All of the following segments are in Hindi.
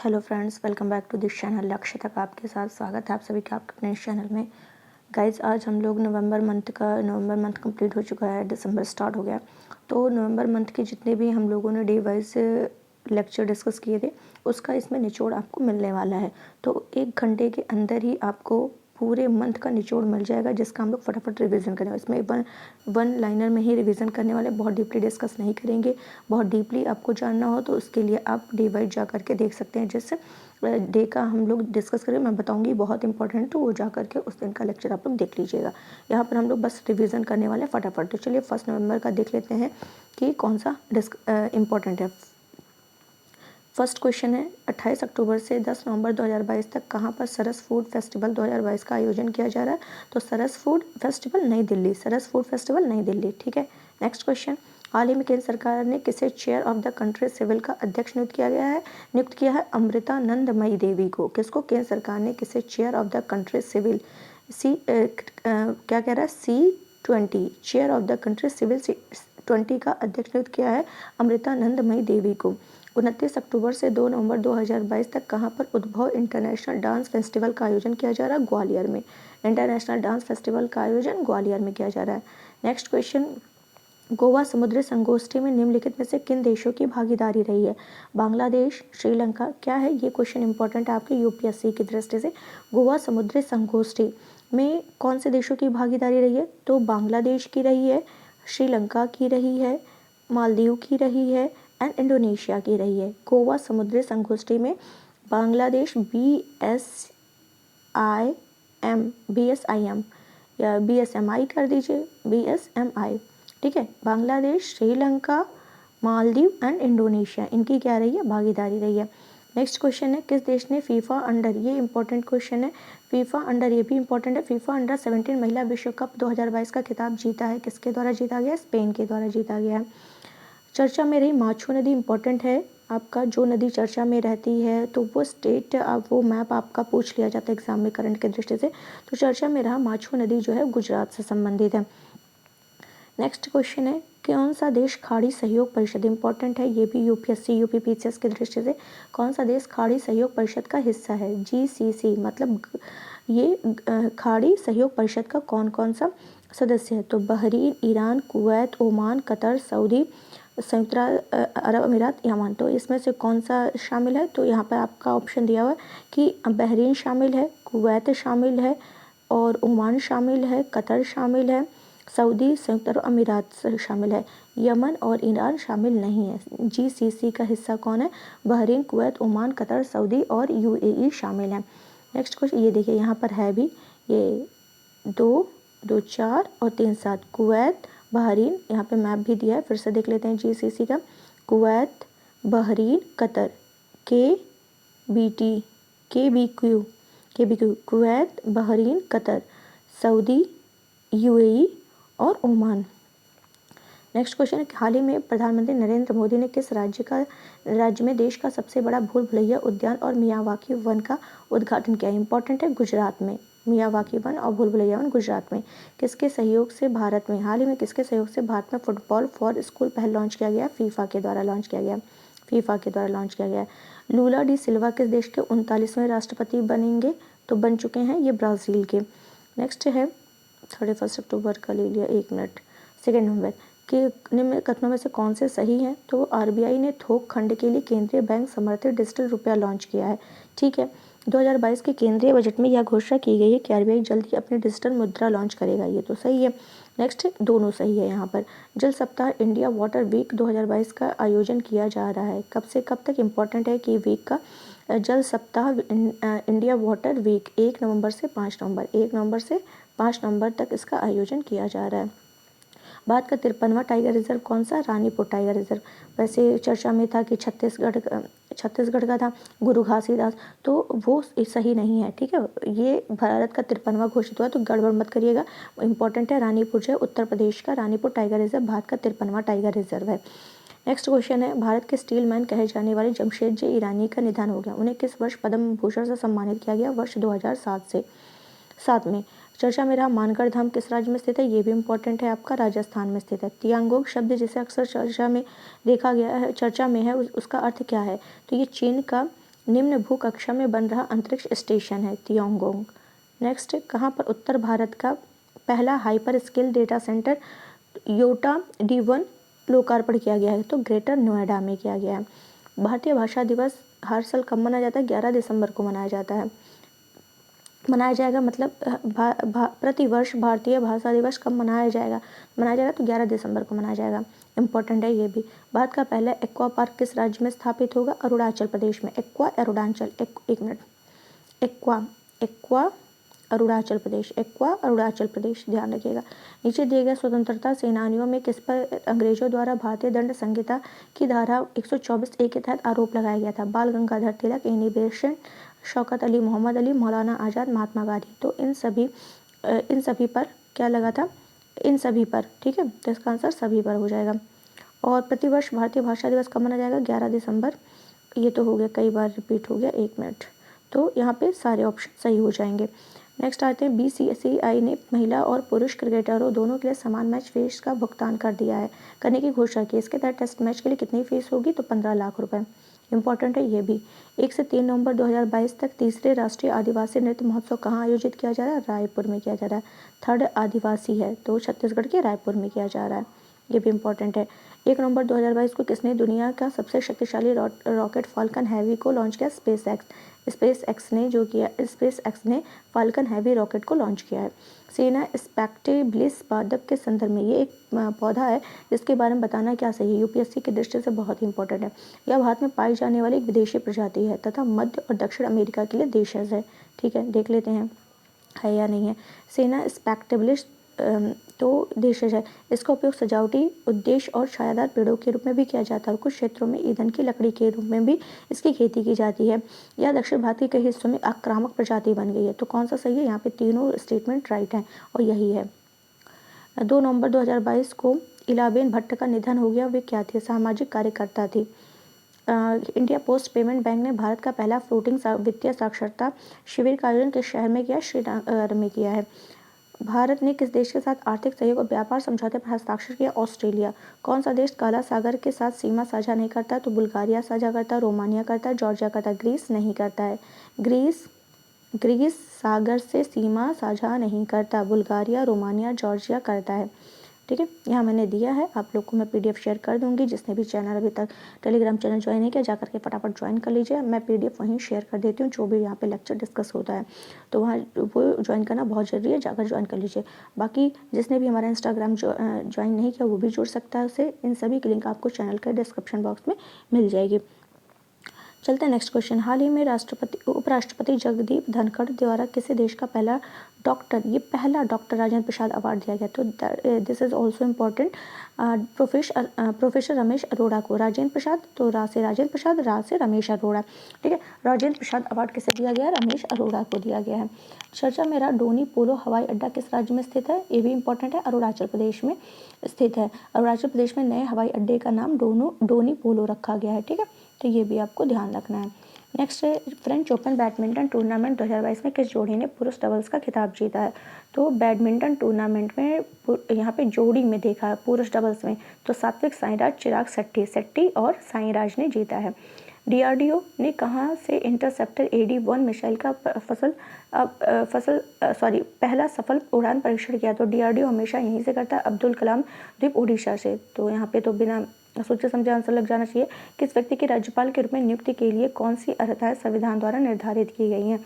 Hello friends, welcome back to this channel. लक्ष्य तक आपके साथ स्वागत है आप सभी का आपके अपने इस चैनल में। गाइज, आज हम लोग नवंबर मंथ कंप्लीट हो चुका है, दिसंबर स्टार्ट हो गया। तो नवंबर मंथ के जितने भी हम लोगों ने डे वाइज लेक्चर डिस्कस किए थे, उसका इसमें निचोड़ आपको मिलने वाला है। तो 1 घंटे के अंदर ही आपको पूरे मंथ का निचोड़ मिल जाएगा, जिसका हम लोग फटाफट रिवीजन करेंगे। इसमें वन लाइनर में ही रिवीजन करने वाले, बहुत डीपली डिस्कस नहीं करेंगे। बहुत डीपली आपको जानना हो तो उसके लिए आप डे वाइज जा करके देख सकते हैं। जिससे डे का हम लोग डिस्कस करें, मैं बताऊंगी, बहुत इंपॉर्टेंट, तो वो जा करके उस दिन का लेक्चर आप लोग देख लीजिएगा। यहाँ पर हम लोग बस रिवीजन करने वाले हैं फटाफट। तो चलिए 1 नवंबर का देख लेते हैं कि कौन सा इम्पोर्टेंट है। फर्स्ट क्वेश्चन है, 28 अक्टूबर से 10 नवंबर 2022 तक कहाँ पर सरस फूड फेस्टिवल 2022 का आयोजन किया जा रहा है? तो सरस फूड फेस्टिवल नई दिल्ली, सरस फूड फेस्टिवल नई दिल्ली। ठीक है। नेक्स्ट क्वेश्चन, हाल ही में केंद्र सरकार ने किसे chair of the country civil का अध्यक्ष नियुक्त किया है? अमृतानंदमयी देवी को। किसको? केंद्र सरकार ने किसे chair of the country civil क्या कह रहा है? C20 chair of the country civil C20 का अध्यक्ष नियुक्त किया है अमृतानंदमयी देवी को। 29 अक्टूबर से 2 नवंबर 2022 तक कहाँ पर उद्भव इंटरनेशनल डांस फेस्टिवल का आयोजन किया जा रहा है? ग्वालियर में। इंटरनेशनल डांस फेस्टिवल का आयोजन ग्वालियर में किया जा रहा है। नेक्स्ट क्वेश्चन, गोवा समुद्री संगोष्ठी में निम्नलिखित में से किन देशों की भागीदारी रही है? बांग्लादेश, श्रीलंका, क्या है? ये क्वेश्चन इंपॉर्टेंट है आपके यूपीएससी की दृष्टि से। गोवा समुद्री संगोष्ठी में कौन से देशों की भागीदारी रही है? तो बांग्लादेश की रही है, श्रीलंका की रही है, मालदीव की रही है एंड इंडोनेशिया की रही है। गोवा समुद्री संगोष्ठी में बांग्लादेश BSIM या BSMI कर दीजिए, BSMI। ठीक है। बांग्लादेश, श्रीलंका, मालदीव एंड इंडोनेशिया, इनकी क्या रही है? भागीदारी रही है। नेक्स्ट क्वेश्चन है, किस देश ने फीफा अंडर, ये इंपॉर्टेंट क्वेश्चन है, फीफा अंडर, ये भी इंपॉर्टेंट है, फीफा अंडर 17 महिला विश्व कप 2022 का खिताब जीता है? किसके द्वारा जीता गया? स्पेन के द्वारा जीता गया है। चर्चा में रही माचू नदी इंपॉर्टेंट है आपका, जो नदी चर्चा में रहती है तो वो स्टेट, वो मैप आपका पूछ लिया जाता है एग्जाम में करंट के दृष्टि से। तो चर्चा में रहा माचू नदी जो है गुजरात से संबंधित है। नेक्स्ट क्वेश्चन है, कौन सा देश खाड़ी सहयोग परिषद, इंपॉर्टेंट है ये भी यूपीएससी यूपीपीसीएस की दृष्टि से, कौन सा देश खाड़ी सहयोग परिषद का हिस्सा है? GCC, मतलब ये खाड़ी सहयोग परिषद का कौन कौन सा सदस्य है? तो Bahrain, Iran, Kuwait, Oman, Qatar, Saudi, संयुक्त अरब अमीरात, यमन। तो इसमें से कौन सा शामिल है? तो यहाँ पर आपका ऑप्शन दिया हुआ है कि बहरीन शामिल है, कुवैत शामिल है और ओमान शामिल है, कतर शामिल है, सऊदी, संयुक्त अरब अमीरात शामिल है, यमन और ईरान शामिल नहीं है। GCC का हिस्सा कौन है? Bahrain, Kuwait, Oman, Qatar, Saudi और UAE शामिल है। नेक्स्ट क्वेश्चन, ये देखिए यहाँ पर है भी, ये 2, 2, 4 और 3, 7, कुवैत, बहरीन, यहाँ पे मैप भी दिया है, फिर से देख लेते हैं GCC का। Kuwait, Bahrain, Qatar, KBQ, Kuwait, Bahrain, Qatar, Saudi, UAE और ओमान। नेक्स्ट क्वेश्चन है, हाल ही में प्रधानमंत्री नरेंद्र मोदी ने किस राज्य में देश का सबसे बड़ा भूल भुलैया उद्यान और मियावाकी वन का उद्घाटन किया? इंपॉर्टेंट है, गुजरात में। मियावाकी वन और भूल भुलैया वन गुजरात में। किसके सहयोग से भारत में, हाल ही में किसके सहयोग से भारत में फुटबॉल फॉर स्कूल पहल लॉन्च किया गया? फीफा के द्वारा लॉन्च किया गया। लूला डी सिल्वा किस देश के 39वें राष्ट्रपति बनेंगे? तो बन चुके हैं, ये ब्राज़ील के। नेक्स्ट है 31 अक्टूबर का ले लिया, 1 मिनट, 2 नवंबर के निम्न कथनों में से कौन से सही हैं? तो RBI ने थोक खंड के लिए केंद्रीय बैंक समर्थित डिजिटल रुपया लॉन्च किया है। ठीक है। 2022 के केंद्रीय बजट में यह घोषणा की गई है कि RBI जल्द ही अपनी डिजिटल मुद्रा लॉन्च करेगा, ये तो सही है। नेक्स्ट, दोनों सही है यहाँ पर। जल सप्ताह इंडिया वाटर वीक 2022 का आयोजन किया जा रहा है, कब से कब तक? इंपॉर्टेंट है कि वीक का, जल सप्ताह इंडिया वाटर वीक 1 नवंबर से 5 नवंबर, 1 नवंबर से 5 नवंबर तक इसका आयोजन किया जा रहा है। भारत का 53वां टाइगर रिजर्व कौन सा? Ranipur tiger reserve. वैसे चर्चा में था कि छत्तीसगढ़ का था गुरु घासीदास, तो वो सही नहीं है। ठीक है, ये भारत का 53वां घोषित हुआ, तो गड़बड़ मत करिएगा। इंपॉर्टेंट है, रानीपुर जो है उत्तर प्रदेश का, रानीपुर टाइगर रिजर्व भारत का 53वां टाइगर रिजर्व है। नेक्स्ट क्वेश्चन है, भारत के स्टील मैन कहे जाने वाले जमशेदजी ईरानी का निधन हो गया, उन्हें किस वर्ष पद्म भूषण से सम्मानित किया गया? वर्ष 2007 में। चर्चा में रहा मानगढ़ धाम किस राज्य में स्थित है? ये भी इंपॉर्टेंट है आपका, राजस्थान में स्थित है। तियांगोंग शब्द जिसे अक्सर चर्चा में देखा गया है, चर्चा में है, उसका अर्थ क्या है? तो ये चीन का निम्न भू कक्षा में बन रहा अंतरिक्ष स्टेशन है? तियांगोंग। नेक्स्ट, कहाँ पर उत्तर भारत का पहला hyper scale data centre Yotta D1 लोकार्पण किया गया है? तो ग्रेटर नोएडा में किया गया है। भारतीय भाषा दिवस हर साल कब मनाया जाता है? 11 दिसंबर को मनाया जाता है। मनाया जाएगा मतलब प्रतिवर्ष भारतीय भाषा दिवस कब मनाया जाएगा? तो 11 दिसंबर को मनाया जाएगा। इम्पोर्टेंट है ये भी। भारत का पहला एक्वा पार्क किस राज्य में स्थापित होगा? अरुणाचल प्रदेश में। एक्वा अरुणाचल, एक मिनट, एक्वा अरुणाचल प्रदेश, ध्यान रखिएगा। नीचे दिए गए स्वतंत्रता सेनानियों में किस पर अंग्रेजों द्वारा भारतीय दंड संहिता की धारा 124A के तहत आरोप लगाया गया था? बाल गंगाधर तिलक, एनी बेसेंट, शौकत अली, मोहम्मद अली, मौलाना आज़ाद, महात्मा गांधी। तो इन सभी पर क्या लगा था? इन सभी पर, ठीक है, तो इसका आंसर सभी पर हो जाएगा। और प्रतिवर्ष भारतीय भाषा दिवस कब मनाया जाएगा? 11 दिसंबर। ये तो हो गया, कई बार रिपीट हो गया, 1 मिनट। तो यहाँ पे सारे ऑप्शन सही हो जाएंगे। नेक्स्ट आते हैं, BCCI ने महिला और पुरुष क्रिकेटरों दोनों के लिए समान मैच फीस का भुगतान करने की घोषणा की। इसके तहत टेस्ट मैच के लिए कितनी फीस होगी? तो 15 लाख रुपए। इंपॉर्टेंट है ये भी। 1 से 3 नवंबर 2022 तक तीसरे राष्ट्रीय आदिवासी नृत्य महोत्सव कहाँ आयोजित किया जा रहा है? रायपुर में किया जा रहा है। थर्ड आदिवासी है तो छत्तीसगढ़ के रायपुर में किया जा रहा है। ये भी इंपॉर्टेंट है। 1 नवंबर 2022 को किसने दुनिया का सबसे शक्तिशाली रॉकेट फाल्कन हैवी को लॉन्च किया? स्पेस एक्स ने फाल्कन हैवी रॉकेट को लॉन्च किया है। सेना स्पेक्टेबिलिस पादप के संदर्भ में ये एक पौधा है जिसके बारे में बताना क्या सही है? यूपीएससी की दृष्टि से बहुत इंपॉर्टेंट है। यह भारत में पाई जाने वाली एक विदेशी प्रजाति है तथा मध्य और दक्षिण अमेरिका के लिए देशज है। ठीक है, देख लेते हैं है या नहीं है। सेना स्पेक्टेबिलिस तो देशज है। इसका उपयोग सजावटी उद्देश्य और छायादार पेड़ों के रूप में भी किया जाता है और कुछ क्षेत्रों में ईंधन की लकड़ी के रूप में भी इसकी खेती की जाती है। यह दक्षिण भारत के कई हिस्सों में आक्रामक प्रजाति बन गई है। तो कौन सा सही है? यहाँ पे तीनों स्टेटमेंट राइट हैं और यही है। 2 नवंबर 2022 को इलाबेन भट्ट का निधन हो गया। वे क्या थे? सामाजिक कार्यकर्ता थी। इंडिया पोस्ट पेमेंट बैंक ने भारत का पहला फ्लोटिंग वित्तीय साक्षरता शिविर का आयोजन किस शहर में किया? श्रीनगर में किया है। भारत ने किस देश के साथ आर्थिक सहयोग और व्यापार समझौते पर हस्ताक्षर किया? ऑस्ट्रेलिया। कौन सा देश काला सागर के साथ सीमा साझा नहीं करता? तो बुल्गारिया साझा करता है, रोमानिया करता है, जॉर्जिया करता है। ग्रीस नहीं करता है। ग्रीस सागर से सीमा साझा नहीं करता। बुल्गारिया, रोमानिया, जॉर्जिया करता है। ठीक है, यहाँ मैंने दिया है, आप लोग को मैं PDF शेयर कर दूंगी। जिसने भी चैनल अभी तक टेलीग्राम चैनल ज्वाइन नहीं किया जाकर के फटाफट ज्वाइन कर लीजिए। मैं PDF वहीं शेयर कर देती हूँ, जो भी यहाँ पे लेक्चर डिस्कस होता है तो वहाँ वो ज्वाइन करना बहुत ज़रूरी है, जाकर ज्वाइन कर लीजिए। बाकी जिसने भी हमारा इंस्टाग्राम ज्वाइन नहीं किया वो भी जुड़ सकता है उससे। इन सभी की लिंक आपको चैनल के डिस्क्रिप्शन बॉक्स में मिल जाएगी। चलते हैं नेक्स्ट क्वेश्चन। हाल ही में उपराष्ट्रपति जगदीप धनखड़ द्वारा किसी देश का पहला डॉक्टर राजेंद्र प्रसाद अवार्ड दिया गया? तो this is also important. Professor Ramesh Arora को। राजेंद्र प्रसाद, तो रा से राजेंद्र प्रसाद, रा से रमेश अरोड़ा। ठीक है, राजेंद्र प्रसाद अवार्ड किसे दिया गया? रमेश अरोड़ा को दिया गया है। चर्चा में रहा डोनी पोलो हवाई अड्डा किस राज्य में स्थित है? ये भी इंपॉर्टेंट है, अरुणाचल प्रदेश में स्थित है। अरुणाचल प्रदेश में नए हवाई अड्डे का नाम डोनी पोलो रखा गया है। ठीक है, तो ये भी आपको ध्यान रखना है। नेक्स्ट है, फ्रेंच ओपन बैडमिंटन टूर्नामेंट 2022 में किस जोड़ी ने पुरुष डबल्स का खिताब जीता है? तो बैडमिंटन टूर्नामेंट में यहाँ पे जोड़ी में देखा है पुरुष डबल्स में, तो सात्विक साईराज, चिराग शेट्टी और साईराज ने जीता है। DRDO ने कहाँ से इंटरसेप्टर AD-1 मिसाइल का पहला सफल उड़ान परीक्षण किया? तो DRDO हमेशा यहीं से करता है, अब्दुल कलाम द्वीप ओडिशा से। तो यहाँ पे तो बिना सोचे समझे आंसर लग जाना चाहिए। किस व्यक्ति की राज्यपाल के रूप में नियुक्ति के लिए कौन सी अर्हताएं संविधान द्वारा निर्धारित की गई हैं?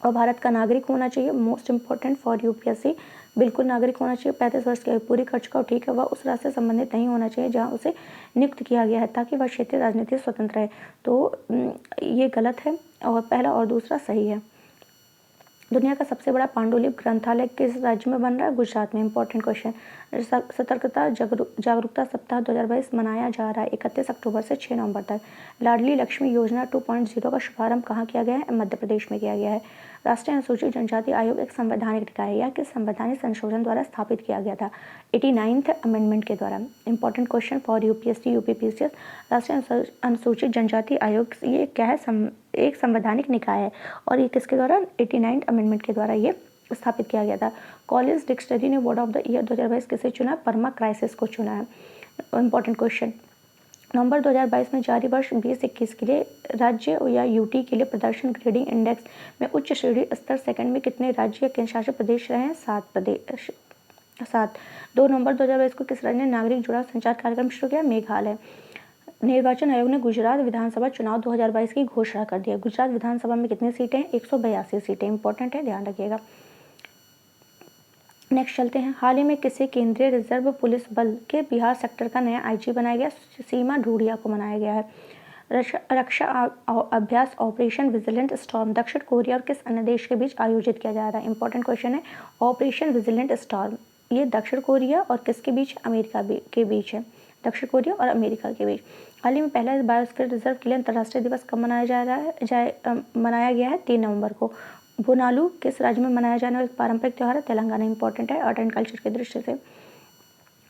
और भारत का नागरिक होना चाहिए, मोस्ट इंपॉर्टेंट फॉर UPSC, बिल्कुल नागरिक होना चाहिए, 35 वर्ष की आयु पूरी कर चुका हो। ठीक है, वह उस राज्य से संबंधित नहीं होना चाहिए जहां उसे नियुक्त किया गया है, ताकि वह क्षेत्रीय राजनीति स्वतंत्र रहे। तो ये गलत है और पहला और दूसरा सही है। दुनिया का सबसे बड़ा पांडुलिपि ग्रंथालय किस राज्य में बन रहा है? गुजरात में। Important question. सतर्कता जागरूकता सप्ताह 2022 मनाया जा रहा है 31 अक्टूबर से 6 नवंबर तक। लाडली लक्ष्मी योजना 2.0 का शुभारंभ कहाँ किया गया है? मध्य प्रदेश में किया गया है। राष्ट्रीय अनुसूचित जनजाति आयोग एक संवैधानिक निकाय है। यह किस संवैधानिक संशोधन द्वारा स्थापित किया गया था? 89th अमेंडमेंट के द्वारा। Important question for UPSC UPPCS। राष्ट्रीय अनुसूचित जनजाति आयोग ये क्या है? एक संवैधानिक निकाय है और ये किसके द्वारा? 89th अमेंडमेंट के द्वारा ये स्थापित किया गया था। कॉलेज डिक्शनरी ने वर्ड ऑफ द ईयर 2022 किसे चुना? परमा क्राइसिस को चुना है। Important question. नवंबर 2022 में जारी वर्ष 2021 के लिए राज्य या यूटी के लिए प्रदर्शन ग्रेडिंग इंडेक्स में उच्च श्रेणी स्तर सेकंड में कितने राज्य या केंद्र शासित प्रदेश रहे हैं? 7। 2 नवंबर 2022 को किस राज्य ने नागरिक जुड़ाव संचार कार्यक्रम शुरू किया? मेघालय। निर्वाचन आयोग ने गुजरात विधानसभा चुनाव 2022 की घोषणा कर दिया। गुजरात विधानसभा में कितनी सीटें हैं? 182 सीटें। इंपॉर्टेंट है, ध्यान रखिएगा। नेक्स्ट चलते हैं। हाल ही में किसी केंद्रीय रिजर्व पुलिस बल के बिहार सेक्टर का नया आईजी बनाया गया? सीमा ढूंढिया को बनाया गया है। रक्षा अभ्यास ऑपरेशन विजिलेंट स्टॉर्म दक्षिण कोरिया और किस अन्य देश के बीच आयोजित किया जा रहा है? इंपॉर्टेंट क्वेश्चन है। ऑपरेशन विजिलेंट स्टॉर्म ये दक्षिण कोरिया और किसके बीच? अमेरिका के बीच है। दक्षिण कोरिया और अमेरिका के बीच। हाल ही में पहला बायोस्फीयर रिजर्व के लिए अंतर्राष्ट्रीय दिवस कब मनाया जा रहा है? मनाया गया है 3 नवंबर को। बोनालू किस राज्य में मनाया जाने वाला एक पारंपरिक त्यौहार है? तेलंगाना। इंपॉर्टेंट है आर्ट एंड कल्चर की दृष्टि से।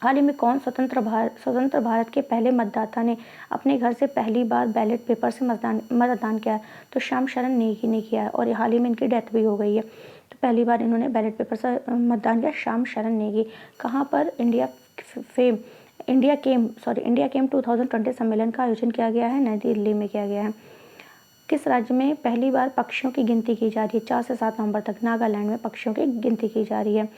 हाल ही में कौन स्वतंत्र भारत के पहले मतदाता ने अपने घर से पहली बार बैलेट पेपर से मतदान किया है? तो श्याम शरण नेगी ने किया है और हाल ही में इनकी डेथ भी हो गई है। तो पहली बार इन्होंने बैलेट पेपर से मतदान किया, श्याम शरण नेगी। कहाँ पर? इंडिया केम 2020 सम्मेलन का आयोजन किया गया है? नई दिल्ली में किया गया है। किस राज्य में पहली बार पक्षियों की गिनती की जा रही है? 4 से 7 नवंबर तक नागालैंड में पक्षियों की गिनती की जा रही है।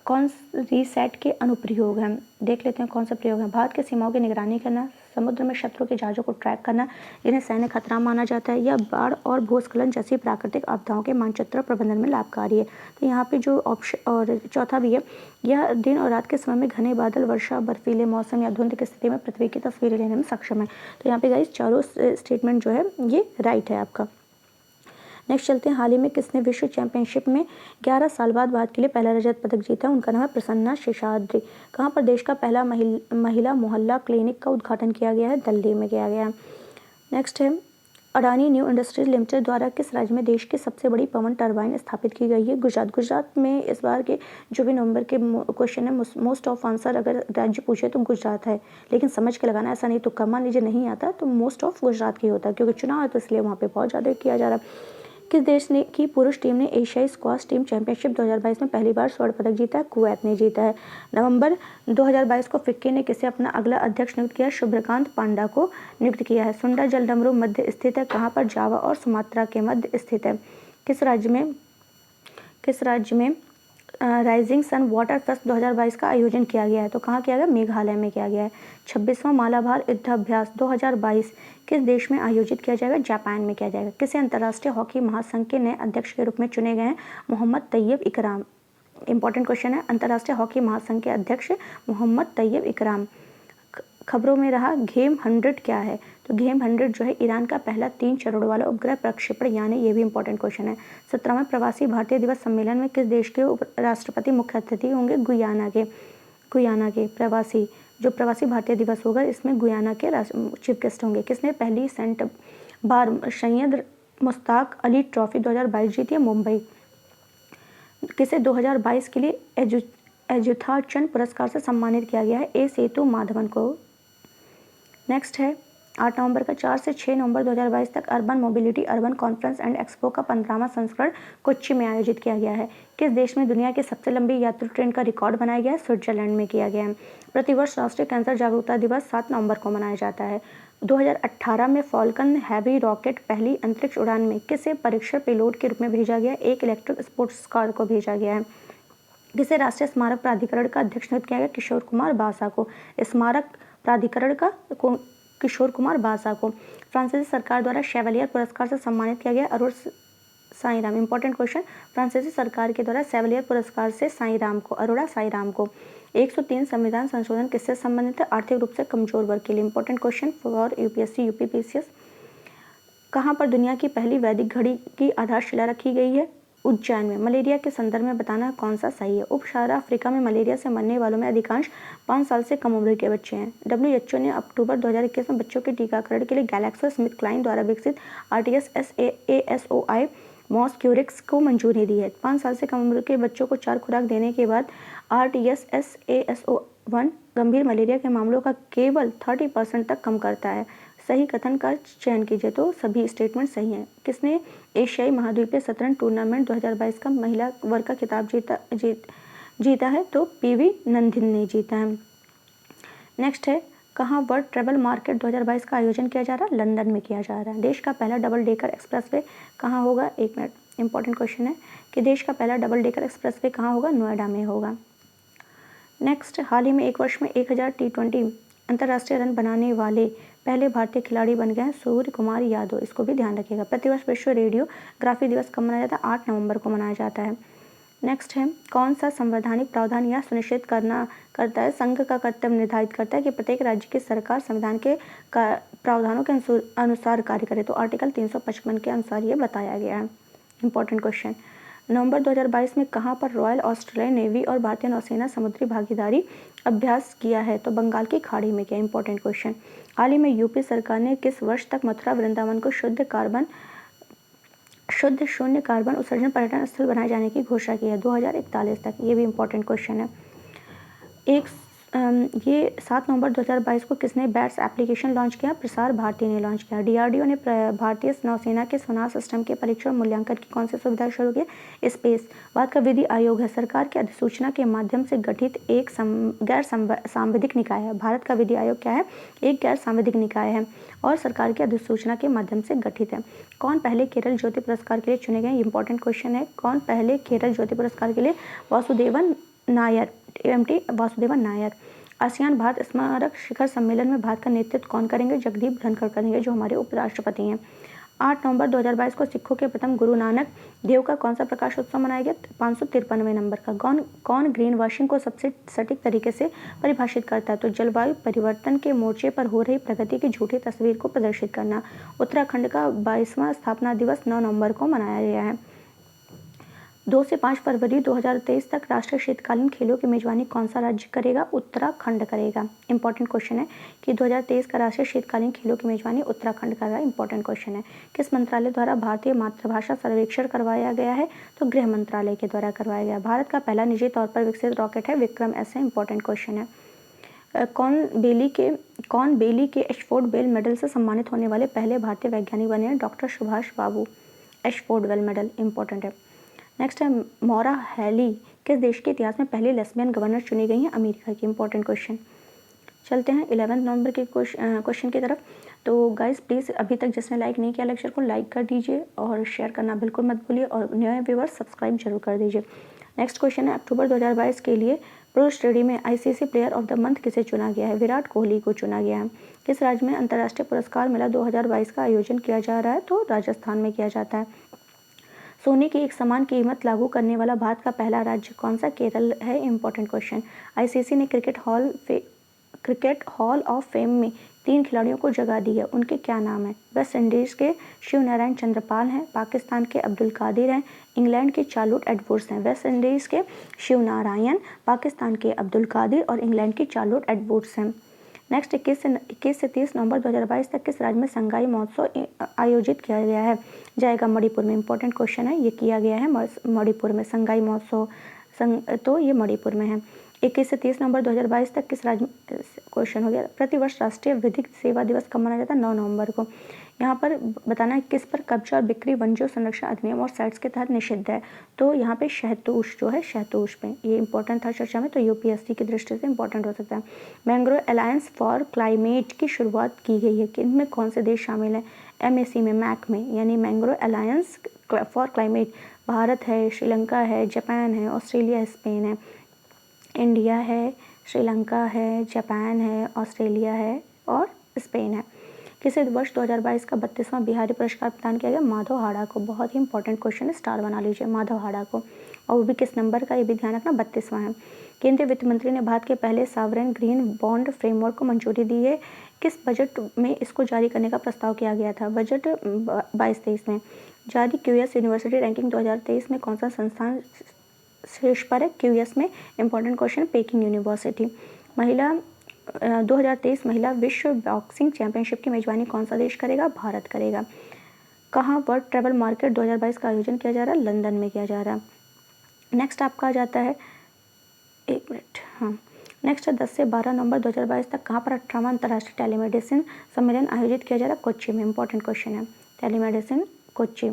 कौन रीसेट के अनुप्रयोग हैं? देख लेते हैं कौन सा प्रयोग है। भारत की सीमाओं की निगरानी करना, समुद्र में शत्रु के जहाज़ों को ट्रैक करना, जिन्हें सैन्य खतरा माना जाता है, या बाढ़ और भूस्खलन जैसी प्राकृतिक आपदाओं के मानचित्र प्रबंधन में लाभकारी है। तो यहाँ पे जो ऑप्शन और चौथा भी है, यह दिन और रात के समय में घने बादल, वर्षा, बर्फीले मौसम या धुंध की स्थिति में पृथ्वी की तस्वीरें लेने में सक्षम है। तो यहाँ पे गाइस चारों स्टेटमेंट जो है ये राइट है आपका। नेक्स्ट चलते हैं। हाल ही में किसने विश्व चैंपियनशिप में 11 साल बाद भारत के लिए पहला रजत पदक जीता? उनका नाम है प्रसन्ना शेषाद्री। कहाँ पर देश का पहला महिला मोहल्ला क्लिनिक का उद्घाटन किया गया है? दिल्ली में किया गया है। नेक्स्ट है। अडानी न्यू इंडस्ट्रीज लिमिटेड द्वारा किस राज्य में देश की सबसे बड़ी पवन टरबाइन स्थापित की गई है? गुजरात। गुजरात में इस बार के जो भी नवंबर के क्वेश्चन है, मोस्ट ऑफ आंसर अगर राज्य पूछे तो गुजरात है, लेकिन समझ के लगाना, ऐसा नहीं तो मान लीजिए नहीं आता तो मोस्ट ऑफ गुजरात की होता है, क्योंकि चुनाव है तो इसलिए वहाँ पे बहुत ज़्यादा किया जा रहा है। किस देश ने की पुरुष टीम ने एशियाई स्क्वाश टीम चैंपियनशिप 2022 में पहली बार स्वर्ण पदक जीता है? कुवैत ने जीता है। नवंबर 2022 को फिक्की ने किसे अपना अगला अध्यक्ष नियुक्त किया? शुभ्रकांत पांडा को नियुक्त किया है। सुंडा जलडमरू मध्य स्थित है कहाँ पर? जावा और सुमात्रा के मध्य स्थित है। किस राज्य में राइजिंग सन वाटर फेस्ट 2022 का आयोजन किया गया है? तो कहाँ किया गया? मेघालय में किया गया है। 26वां मालाबार युद्धाभ्यास 2022 किस देश में आयोजित किया जाएगा? जापान में किया जाएगा। किसे अंतर्राष्ट्रीय हॉकी महासंघ के नए अध्यक्ष के रूप में चुने गए हैं? मोहम्मद तैयब इकराम। इंपॉर्टेंट क्वेश्चन है। अंतर्राष्ट्रीय हॉकी महासंघ के अध्यक्ष मोहम्मद तैयब इकराम। खबरों में रहा घेम 100 क्या है? तो घेम 100 जो है ईरान का पहला 3 चरणों वाला उपग्रह प्रक्षेपण यानी, ये भी इंपॉर्टेंट क्वेश्चन है। 17वें प्रवासी भारतीय दिवस सम्मेलन में किस देश के राष्ट्रपति मुख्य अतिथि होंगे? गुयाना के प्रवासी भारतीय दिवस होगा, इसमें गुयाना के चीफ गेस्ट होंगे। किसने पहली सेंट बार सैयद मुश्ताक अली ट्रॉफी 2022 जीती है? मुंबई। किसे 2022 के लिए एजुथाचंद पुरस्कार से सम्मानित किया गया है? ए सेतु माधवन को। नेक्स्ट है 8 नवंबर का 4 से 6 नवंबर 2022 तक urban mobility urban conference and expo का 15वां संस्करण कोच्चि में आयोजित किया गया है। किस देश में दुनिया की सबसे लंबी यात्री ट्रेन का रिकॉर्ड बनाया गया है? स्विट्जरलैंड में किया गया है। प्रतिवर्ष राष्ट्रीय कैंसर जागरूकता दिवस 7 नवंबर को मनाया जाता है। 2018 में फॉल्कन हैवी रॉकेट पहली अंतरिक्ष उड़ान में किसे परीक्षण पेलोड के रूप में भेजा गया? एक इलेक्ट्रिक स्पोर्ट्स कार को भेजा गया है। किसे राष्ट्रीय स्मारक प्राधिकरण का अध्यक्ष नियुक्त किया गया? किशोर कुमार बासा को। स्मारक प्राधिकरण का किशोर कुमार बासा को। फ्रांसीसी सरकार द्वारा शेवलियर पुरस्कार से सम्मानित किया गया अरोड़ा साईं राम। Important question. फ्रांसीसी सरकार के द्वारा शेवलियर पुरस्कार से अरोड़ा साईं राम को। 103 संविधान संशोधन किससे संबंधित है? आर्थिक रूप से कमजोर वर्ग के लिए। Important question for UPSC UPPCS. कहाँ पर दुनिया की पहली वैदिक घड़ी की आधारशिला रखी गई है? उज्जैन में। मलेरिया के संदर्भ में बताना कौन सा सही है? उपसाहारा अफ्रीका में मलेरिया से मरने वालों में अधिकांश 5 साल से कम उम्र के बच्चे हैं। WHO ने अक्टूबर 2021 में बच्चों के टीकाकरण के लिए गैलेक्सो स्मिथ क्लाइन द्वारा विकसित RTS-ASOI मॉस्क्यूरिक्स को मंजूरी दी है। 5 साल से कम उम्र के बच्चों को 4 खुराक देने के बाद RTS-ASO1 गंभीर मलेरिया के मामलों का केवल 30% तक कम करता है। सही कथन का चयन कीजिए। तो सभी स्टेटमेंट सही हैं। किसने एशियाई महाद्वीपीय शतरंज टूर्नामेंट 2022 का महिला वर्ग का खिताब जीता है? तो PV नंदिन ने जीता है। नेक्स्ट है कहाँ वर्ल्ड ट्रेवल मार्केट 2022 का आयोजन किया जा रहा है? लंदन में किया जा रहा है। देश का पहला डबल डेकर एक्सप्रेसवे कहाँ होगा? एक मिनट, इंपॉर्टेंट क्वेश्चन है कि देश का पहला डबल डेकर एक्सप्रेसवे कहाँ होगा? नोएडा में होगा। नेक्स्ट, हाल ही में एक वर्ष में 1000 T20 अंतर्राष्ट्रीय रन बनाने वाले पहले भारतीय खिलाड़ी बन गए हैं सूर्य कुमार यादव। इसको भी ध्यान रखिएगा। प्रतिवर्ष विश्व रेडियोग्राफी दिवस कब मनाया जाता है? 8 नवंबर को मनाया जाता है। नेक्स्ट है, कौन सा संवैधानिक प्रावधान यह सुनिश्चित करता है, संघ का कर्तव्य निर्धारित करता है कि प्रत्येक राज्य की सरकार संविधान के प्रावधानों के अनुसार कार्य करे? तो आर्टिकल 355 के अनुसार ये बताया गया है। इंपॉर्टेंट क्वेश्चन, नवंबर 2022 में कहाँ पर रॉयल ऑस्ट्रेलियन नेवी और भारतीय नौसेना समुद्री भागीदारी अभ्यास किया है? तो बंगाल की खाड़ी में किया। इंपॉर्टेंट क्वेश्चन, हाल ही में यूपी सरकार ने किस वर्ष तक मथुरा वृंदावन को शुद्ध शून्य कार्बन उत्सर्जन पर्यटन स्थल बनाए जाने की घोषणा की है? 2041 तक। ये भी इंपॉर्टेंट क्वेश्चन है। ये 7 नवंबर 2022 को किसने बैट्स एप्लीकेशन लॉन्च किया? प्रसार भारती ने लॉन्च किया। डीआरडीओ ने भारतीय नौसेना के सोनार सिस्टम के परीक्षण मूल्यांकन की कौन सी सुविधा शुरू की? स्पेस। भारत का विधि आयोग है, सरकार की अधिसूचना के माध्यम से गठित एक गैर सांविधिक निकाय है। भारत का विधि आयोग क्या है? एक गैर सांविधिक निकाय है और सरकार की अधिसूचना के माध्यम से गठित है। कौन पहले केरल ज्योति पुरस्कार के लिए चुने गए? इंपॉर्टेंट क्वेश्चन है। कौन पहले केरल ज्योति पुरस्कार के लिए? वासुदेवन नायर, एमटी वासुदेवन नायर। आसियान भारत स्मारक शिखर सम्मेलन में भारत का नेतृत्व कौन करेंगे? जगदीप धनखड़ करेंगे, जो हमारे उपराष्ट्रपति हैं। 8 नवंबर 2022 को सिखों के प्रथम गुरु नानक देव का कौन सा प्रकाश उत्सव मनाया गया? 553वें नंबर का। कौन ग्रीन वॉशिंग को सबसे सटीक तरीके से परिभाषित करता है? तो जलवायु परिवर्तन के मोर्चे पर हो रही प्रगति की झूठी तस्वीर को प्रदर्शित करना। उत्तराखंड का 22वां स्थापना दिवस 9 नवंबर को मनाया गया है। 2 से 5 फरवरी 2023 तक राष्ट्रीय शीतकालीन खेलों की मेजबानी कौन सा राज्य करेगा? उत्तराखंड करेगा। इंपॉर्टेंट क्वेश्चन है कि 2023 का राष्ट्रीय शीतकालीन खेलों की मेजबानी उत्तराखंड कर रहा है। इंपॉर्टेंट क्वेश्चन है, किस मंत्रालय द्वारा भारतीय मातृभाषा सर्वेक्षण करवाया गया है? तो गृह मंत्रालय के द्वारा करवाया गया। भारत का पहला निजी तौर पर विकसित रॉकेट है विक्रम एस है। इंपॉर्टेंट क्वेश्चन है, कौन बेली के एशफोर्ड बेल मेडल से सम्मानित होने वाले पहले भारतीय वैज्ञानिक बने हैं? डॉक्टर सुभाष बाबू। एशफोर्ड बेल मेडल इंपॉर्टेंट है। नेक्स्ट है, मौरा हैली किस देश के इतिहास में पहली लेस्बियन गवर्नर चुनी गई हैं? अमेरिका की। Important question. चलते हैं 11 नवंबर के क्वेश्चन की तरफ। तो गाइस प्लीज़ अभी तक जिसने लाइक नहीं किया लेक्चर को लाइक कर दीजिए और शेयर करना बिल्कुल मत भूलिए और नए व्यूअर्स सब्सक्राइब जरूर कर दीजिए। नेक्स्ट क्वेश्चन है, अक्टूबर 2022 के लिए प्रो स्टेडी में ICC player of the month किसे चुना गया है? विराट कोहली को चुना गया है। किस राज्य में अंतर्राष्ट्रीय पुरस्कार मेला 2022 का आयोजन किया जा रहा है? तो राजस्थान में किया जाता है। सोने की एक समान कीमत लागू करने वाला भारत का पहला राज्य कौन सा? केरल है। इंपॉर्टेंट क्वेश्चन, आईसीसी ने क्रिकेट हॉल ऑफ फेम में 3 खिलाड़ियों को जगह दी है, उनके क्या नाम है? वेस्ट इंडीज़ के शिव नारायण चंद्रपाल हैं, पाकिस्तान के अब्दुल कादिर हैं, इंग्लैंड के चार्लोट एडवर्ड्स हैं। वेस्ट इंडीज़ के शिव नारायण, पाकिस्तान के अब्दुल कादिर और इंग्लैंड की चार्लोट एडवर्ड्स हैं। नेक्स्ट, 21 से 30 नवंबर 2022 तक किस राज्य में संगाई महोत्सव आयोजित किया गया है? जाएगा मणिपुर में। इंपॉर्टेंट क्वेश्चन है, ये किया गया है मणिपुर में संगाई महोत्सव, तो ये मणिपुर में है। 21 से 30 नवंबर 2022 तक किस राज्य में, क्वेश्चन हो गया, प्रतिवर्ष राष्ट्रीय विधिक सेवा दिवस कब मनाया जाता है? 9 नवंबर को। यहाँ पर बताना है किस पर कब्जा और बिक्री वन्यजीव संरक्षण अधिनियम और साइट्स के तहत निषिद्ध है? तो यहाँ पे शहतूश जो है, शहतूश पे ये इंपॉर्टेंट था चर्चा में, तो यूपीएससी की दृष्टि से इंपॉर्टेंट हो सकता है। मैंग्रोव अलायंस फॉर क्लाइमेट की शुरुआत की गई है, कि इनमें कौन से देश शामिल हैं? MAC में, मैक में, यानी mangrove alliance for climate. Bharat है, श्रीलंका है, जापान है, ऑस्ट्रेलिया, स्पेन है। इंडिया है, श्रीलंका है, जापान है, ऑस्ट्रेलिया है और स्पेन है। किसे वर्ष 2022 का 32वां बिहारी पुरस्कार प्रदान किया गया? माधव हाड़ा को। बहुत ही इंपॉर्टेंट क्वेश्चन है, स्टार बना लीजिए माधव हाड़ा को। और वो भी किस नंबर का, ये भी ध्यान रखना, 32वां है। केंद्रीय वित्त मंत्री ने भारत के पहले सॉवरेन ग्रीन बॉन्ड फ्रेमवर्क को मंजूरी दी है। किस बजट में इसको जारी करने का प्रस्ताव किया गया था? बजट 22-23 में। जारी QS यूनिवर्सिटी रैंकिंग 2023 में कौन सा संस्थान शीर्ष पर है? QS में। Important question, packing university. 2023 महिला विश्व बॉक्सिंग चैंपियनशिप की मेजबानी कौन सा देश करेगा? भारत करेगा। कहाँ वर्ल्ड ट्रेवल मार्केट 2022 का आयोजन किया जा रहा है? लंदन में किया जा रहा है। नेक्स्ट आपका आ जाता है, एक मिनट, हाँ, नेक्स्ट है 10 से 12 नवंबर 2022 तक कहाँ पर 18वां अंतर्राष्ट्रीय टेलीमेडिसिन सम्मेलन आयोजित किया जा रहा है? कोच्चि में। इंपॉर्टेंट क्वेश्चन है, टेलीमेडिसिन कोच्चि।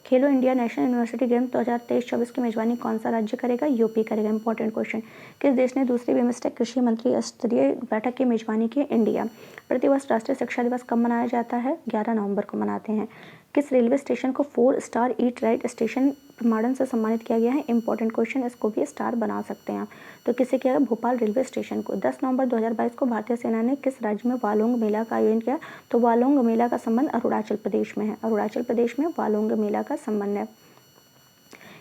खेलो इंडिया नेशनल यूनिवर्सिटी गेम्स 2023-24 की मेजबानी कौन सा राज्य करेगा? यूपी करेगा। Important question. किस देश ने दूसरी बिम्स्टेक कृषि मंत्री स्तरीय बैठक की मेजबानी की? इंडिया। प्रतिवर्ष राष्ट्रीय शिक्षा दिवस कब मनाया जाता है? 11 नवंबर को मनाते हैं। किस रेलवे स्टेशन को 4 स्टार ईट राइट स्टेशन प्रमाणन से सम्मानित किया गया है? इंपॉर्टेंट क्वेश्चन, इसको भी स्टार बना सकते हैं आप। तो किसे किया गया? भोपाल रेलवे स्टेशन को। 10 नवंबर 2022 को भारतीय सेना ने किस राज्य में वालोंग मेला का आयोजन किया? तो वालोंग मेला का संबंध अरुणाचल प्रदेश में है। अरुणाचल प्रदेश में वालोंग मेला का संबंध है।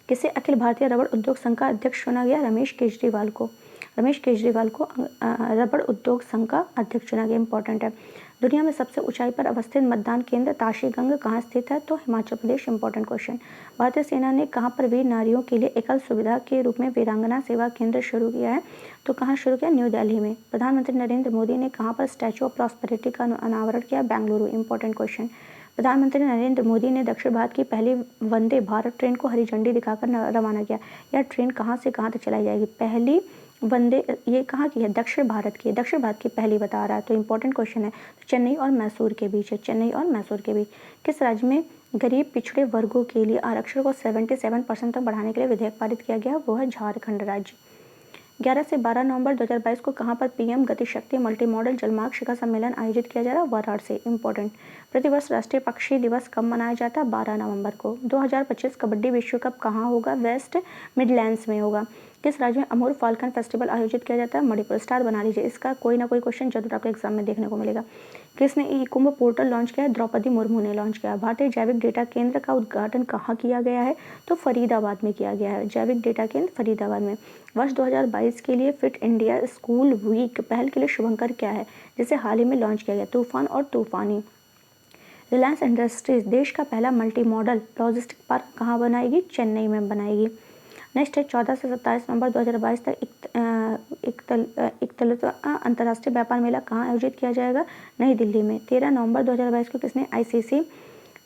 किसे अखिल भारतीय रबड़ उद्योग संघ का अध्यक्ष चुना गया? रमेश केजरीवाल को। रमेश केजरीवाल को रबड़ उद्योग संघ का अध्यक्ष चुना गया। इंपॉर्टेंट है। दुनिया में सबसे ऊंचाई पर अवस्थित मतदान केंद्र ताशीगंग कहाँ स्थित है? तो हिमाचल प्रदेश। Important question. भारतीय सेना ने कहाँ पर वीर नारियों के लिए एकल सुविधा के रूप में वीरांगना सेवा केंद्र शुरू किया है? तो कहाँ शुरू किया? न्यू दिल्ली में। प्रधानमंत्री नरेंद्र मोदी ने कहाँ पर स्टैचू ऑफ प्रॉस्पेरिटी का अनावरण किया? बेंगलुरु। Important question. प्रधानमंत्री नरेंद्र मोदी ने दक्षिण भारत की पहली वंदे भारत ट्रेन को हरी झंडी दिखाकर रवाना किया। यह ट्रेन कहाँ से कहाँ तक चलाई जाएगी? पहली वंदे, ये कहाँ की है? दक्षिण भारत की है। दक्षिण भारत की पहली बता रहा है, तो इंपॉर्टेंट क्वेश्चन है। तो चेन्नई और मैसूर के बीच है। चेन्नई और मैसूर के बीच। किस राज्य में गरीब पिछड़े वर्गों के लिए आरक्षण को 77% तक बढ़ाने के लिए विधेयक पारित किया गया? वो है झारखंड राज्य। 11 से 12 नवंबर 2022 को कहाँ पर पीएम गति शक्ति मल्टी मॉडल जलमार्ग शिखर सम्मेलन आयोजित किया जा रहा है? वाराणसी। इंपॉर्टेंट। प्रतिवर्ष राष्ट्रीय पक्षी दिवस कब मनाया जाता है? 12 नवंबर को। 2025 कबड्डी विश्व कप कहाँ होगा? वेस्ट मिडलैंड्स में होगा। किस राज्य में अमूर फाल्कन फेस्टिवल आयोजित किया जाता है? मणिपुर। स्टार बना लीजिए, इसका कोई ना कोई क्वेश्चन जरूर आपके एग्जाम में देखने को मिलेगा। किसने ई कुंभ पोर्टल लॉन्च किया है? द्रौपदी मुर्मू ने लॉन्च किया। भारतीय जैविक डेटा केंद्र का उद्घाटन कहाँ किया गया है? तो फरीदाबाद में किया गया है। जैविक डेटा केंद्र फरीदाबाद में। वर्ष 2022 के लिए फिट इंडिया स्कूल वीक पहल के लिए शुभंकर क्या है, जिसे हाल ही में लॉन्च किया गया? तूफान और तूफानी। रिलायंस इंडस्ट्रीज देश का पहला मल्टी मॉडल लॉजिस्टिक पार्क कहाँ बनाएगी? चेन्नई में बनाएगी। नेक्स्ट है 14 से 27 नवंबर 2022 तक इकतालीसवां अंतर्राष्ट्रीय व्यापार मेला कहाँ आयोजित किया जाएगा? नई दिल्ली में। 13 नवंबर 2022 को किसने आईसीसी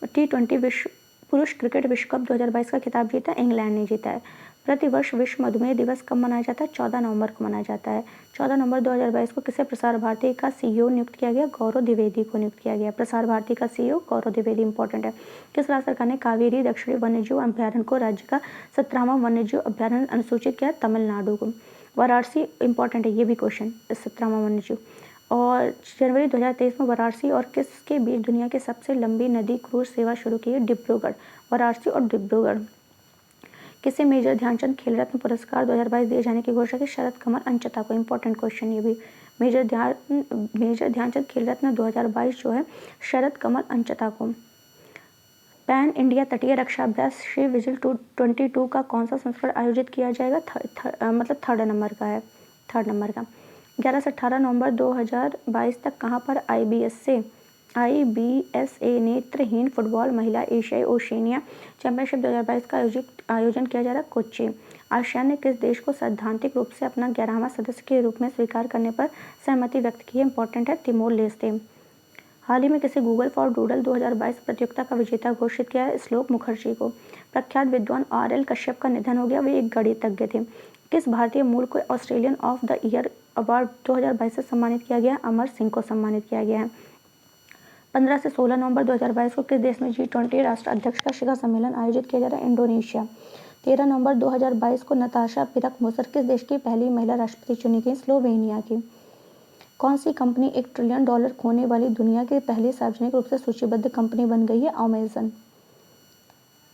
T20 विश्व पुरुष क्रिकेट विश्व कप 2022 का खिताब जीता? इंग्लैंड ने जीता है। प्रतिवर्ष विश्व मधुमेह दिवस कब मनाया जाता है? 14 नवंबर को मनाया जाता है। 14 नवंबर 2022 को किसे प्रसार भारती का सीईओ नियुक्त किया गया? गौरव द्विवेदी को नियुक्त किया गया। प्रसार भारती का सीईओ गौरव द्विवेदी। इंपॉर्टेंट है। किस राज्य सरकार ने कावेरी दक्षिणी वन्यजीव अभ्यारण्य को राज्य का 17वां वन्यजीव अभ्यारण्य अनुसूचित किया? तमिलनाडु को। वाराणसी। इंपॉर्टेंट है ये भी क्वेश्चन, 17वां वन्यजीव। और जनवरी 2023 में वाराणसी और किसके बीच दुनिया की सबसे लंबी नदी क्रूज सेवा शुरू की है? डिब्रूगढ़। वाराणसी और डिब्रूगढ़। किसे मेजर ध्यानचंद खेल रत्न पुरस्कार 2022 दिए जाने की घोषणा की? शरद कमल अंचता को। इंपॉर्टेंट क्वेश्चन ये भी। मेजर ध्यानचंद खेल रत्न 2022 जो है शरद कमल अंचता को। पैन इंडिया तटीय रक्षा अभ्यास शी विजिल 22 का कौन सा संस्करण आयोजित किया जाएगा? मतलब थर्ड नंबर का है, थर्ड नंबर का। 11 से 18 नवंबर 2022 तक कहाँ पर IBSA नेत्रहीन फुटबॉल महिला एशियाई ओशिनिया चैंपियनशिप 2022 का आयोजन किया जा रहा है? कोच्चि। आसियान ने किस देश को सैद्धांतिक रूप से अपना 11वां सदस्य के रूप में स्वीकार करने पर सहमति व्यक्त की है? इंपॉर्टेंट है, तिमोर लेस्ते। हाल ही में किसे गूगल फॉर डूडल 2022 प्रतियोगिता का विजेता घोषित किया है? श्लोक मुखर्जी को। प्रख्यात विद्वान RL कश्यप का निधन हो गया, वे एक गणितज्ञ थे। किस भारतीय मूल को Australian of the year award 2022 से सम्मानित किया गया? अमर सिंह को सम्मानित किया गया है। 15 से 16 नवंबर 2022 को किस देश में G20 राष्ट्र अध्यक्ष का शिखर सम्मेलन आयोजित किया जा रहा है? इंडोनेशिया। 13 नवंबर 2022 को नताशा पिरक मोसर किस देश की पहली महिला राष्ट्रपति चुनी गई? स्लोवेनिया की। कौन सी कंपनी $1 ट्रिलियन खोने वाली दुनिया की पहली सार्वजनिक रूप से सूचीबद्ध कंपनी बन गई है? अमेजन।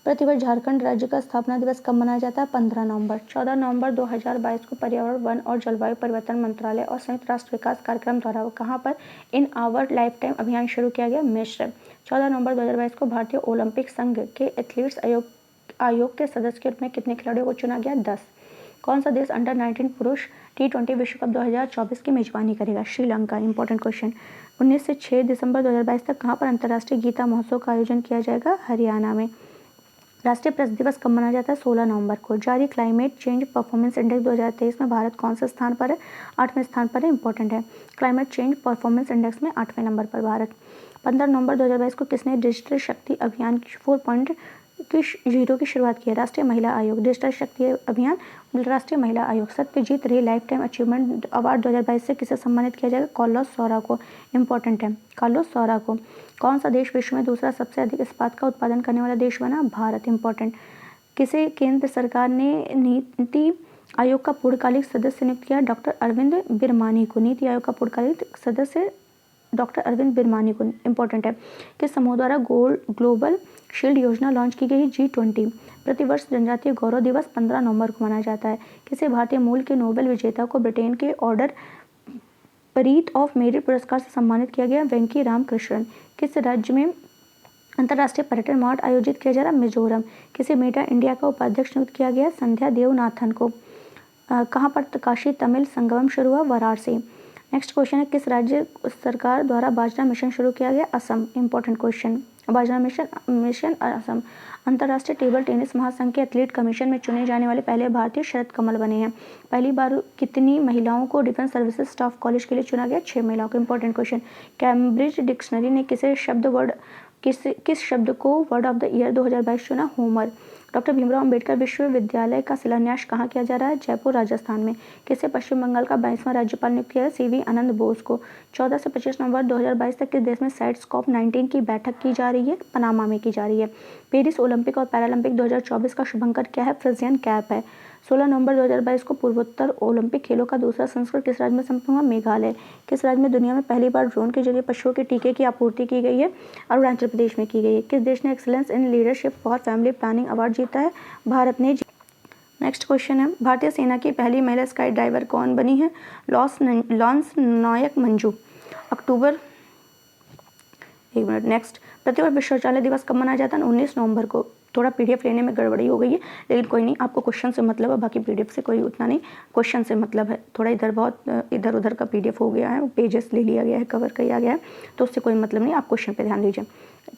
प्रतिवर्ष झारखंड राज्य का स्थापना दिवस कब मनाया जाता है? 15 नवंबर। 14 नवंबर 2022 को पर्यावरण, वन और जलवायु परिवर्तन मंत्रालय और संयुक्त राष्ट्र विकास कार्यक्रम द्वारा कहाँ पर इन आवर लाइफ टाइम अभियान शुरू किया गया? मिस्र। 14 नवंबर 2022 को भारतीय ओलंपिक संघ के एथलीट्स आयोग के सदस्य के रूप में कितने खिलाड़ियों को चुना गया? 10। कौन सा देश अंडर 19 पुरुष T20 विश्व कप 2024 की मेजबानी करेगा? श्रीलंका। Important question. 19 से 6 दिसंबर 2022 तक कहाँ पर अंतर्राष्ट्रीय गीता महोत्सव का आयोजन किया जाएगा? हरियाणा में। राष्ट्रीय प्रेस दिवस कब मनाया जाता है? 16 नवंबर को। जारी क्लाइमेट चेंज परफॉर्मेंस इंडेक्स 2023 में भारत कौन से स्थान पर है? 8वें स्थान पर है। इंपॉर्टेंट है। क्लाइमेट चेंज परफॉर्मेंस इंडेक्स में 8वें नंबर पर भारत। 15 नवंबर 2022 को किसने डिजिटल शक्ति अभियान 4.0 जीरो की शुरुआत की है? राष्ट्रीय महिला आयोग। डिजिटल शक्ति अभियान, राष्ट्रीय महिला आयोग। सत्यजीत रे लाइफ टाइम अचीवमेंट अवार्ड 2022 से किसे सम्मानित किया जाएगा? कार्लोस सौरा को। इंपॉर्टेंट है, कार्लोस सौरा को। कौन सा देश विश्व में दूसरा सबसे अधिक इस्पात का उत्पादन करने वाला देश बना? भारत। इंपॉर्टेंट। किसे केंद्र सरकार ने नीति आयोग का पूर्णकालिक सदस्य नियुक्त किया? डॉक्टर अरविंद बिरमानी को। नीति आयोग का पूर्णकालिक सदस्य डॉक्टर अरविंद बिरमानी को। इंपॉर्टेंट है। किस समूह द्वारा ग्लोबल शील्ड योजना लॉन्च की गई? G20। प्रतिवर्ष जनजातीय गौरव दिवस 15 नवंबर को मनाया जाता है। किसे भारतीय मूल के नोबेल विजेता को ब्रिटेन के ऑर्डर परीत ऑफ मेरिट पुरस्कार से सम्मानित किया गया? वेंकी राम कृष्णन। किस राज्य में अंतर्राष्ट्रीय पर्यटन मार्ट आयोजित किया जा रहा? मिजोरम। किसे मेटा इंडिया का उपाध्यक्ष नियुक्त किया गया? संध्या देवनाथन को। कहाँ पर काशी तमिल संगमम शुरू हुआ? वाराणसी। नेक्स्ट क्वेश्चन है, किस राज्य सरकार द्वारा बाजरा मिशन शुरू किया गया? असम। Important question. बाजरा मिशन असम। अंतर्राष्ट्रीय टेबल टेनिस महासंघ के एथलीट कमीशन में चुने जाने वाले पहले भारतीय शरद कमल बने हैं। पहली बार कितनी महिलाओं को डिफेंस सर्विसेज स्टाफ कॉलेज के लिए चुना गया? 6 महिलाओं को। Important question. कैम्ब्रिज डिक्शनरी ने किस शब्द को वर्ड ऑफ द ईयर 2022 चुना? होमर। डॉक्टर भीमराव अंबेडकर विश्वविद्यालय का शिलान्यास कहाँ किया जा रहा है? जयपुर राजस्थान में। किसे पश्चिम बंगाल का 22वां राज्यपाल नियुक्त किया? CV आनंद बोस को। 14 से 25 नवंबर 2022 तक किस देश में साइट्स COP19 की बैठक की जा रही है? पनामा में की जा रही है। पेरिस ओलंपिक और पैरालंपिक 2024 का शुभंकर क्या है? फ्रिजियन कैप है। 16 नवंबर 2022 को पूर्वोत्तर ओलंपिक खेलों का दूसरा संस्करण किस राज्य में संपन्न हुआ? मेघालय। किस राज्य में दुनिया में पहली बार ड्रोन के जरिए पशुओं के टीके की आपूर्ति की गई है? अरुणाचल प्रदेश में की गई है। किस देश ने excellence in leadership for family planning award जीता है? भारत ने। नेक्स्ट क्वेश्चन है, भारतीय सेना की पहली महिला स्काई डाइवर कौन बनी है? लॉन्स नायक मंजू। अक्टूबर। एक मिनट। नेक्स्ट, प्रतिवर्ष विश्व शौचालय दिवस कब मनाया जाता है? 19 नवंबर को। थोड़ा PDF लेने में गड़बड़ी हो गई है, लेकिन कोई नहीं, आपको क्वेश्चन से मतलब है, बाकी PDF से कोई उतना नहीं, क्वेश्चन से मतलब है। थोड़ा इधर उधर का PDF हो गया है, पेजेस ले लिया गया है, कवर किया गया है, तो उससे कोई मतलब नहीं, आप क्वेश्चन पे ध्यान दीजिए।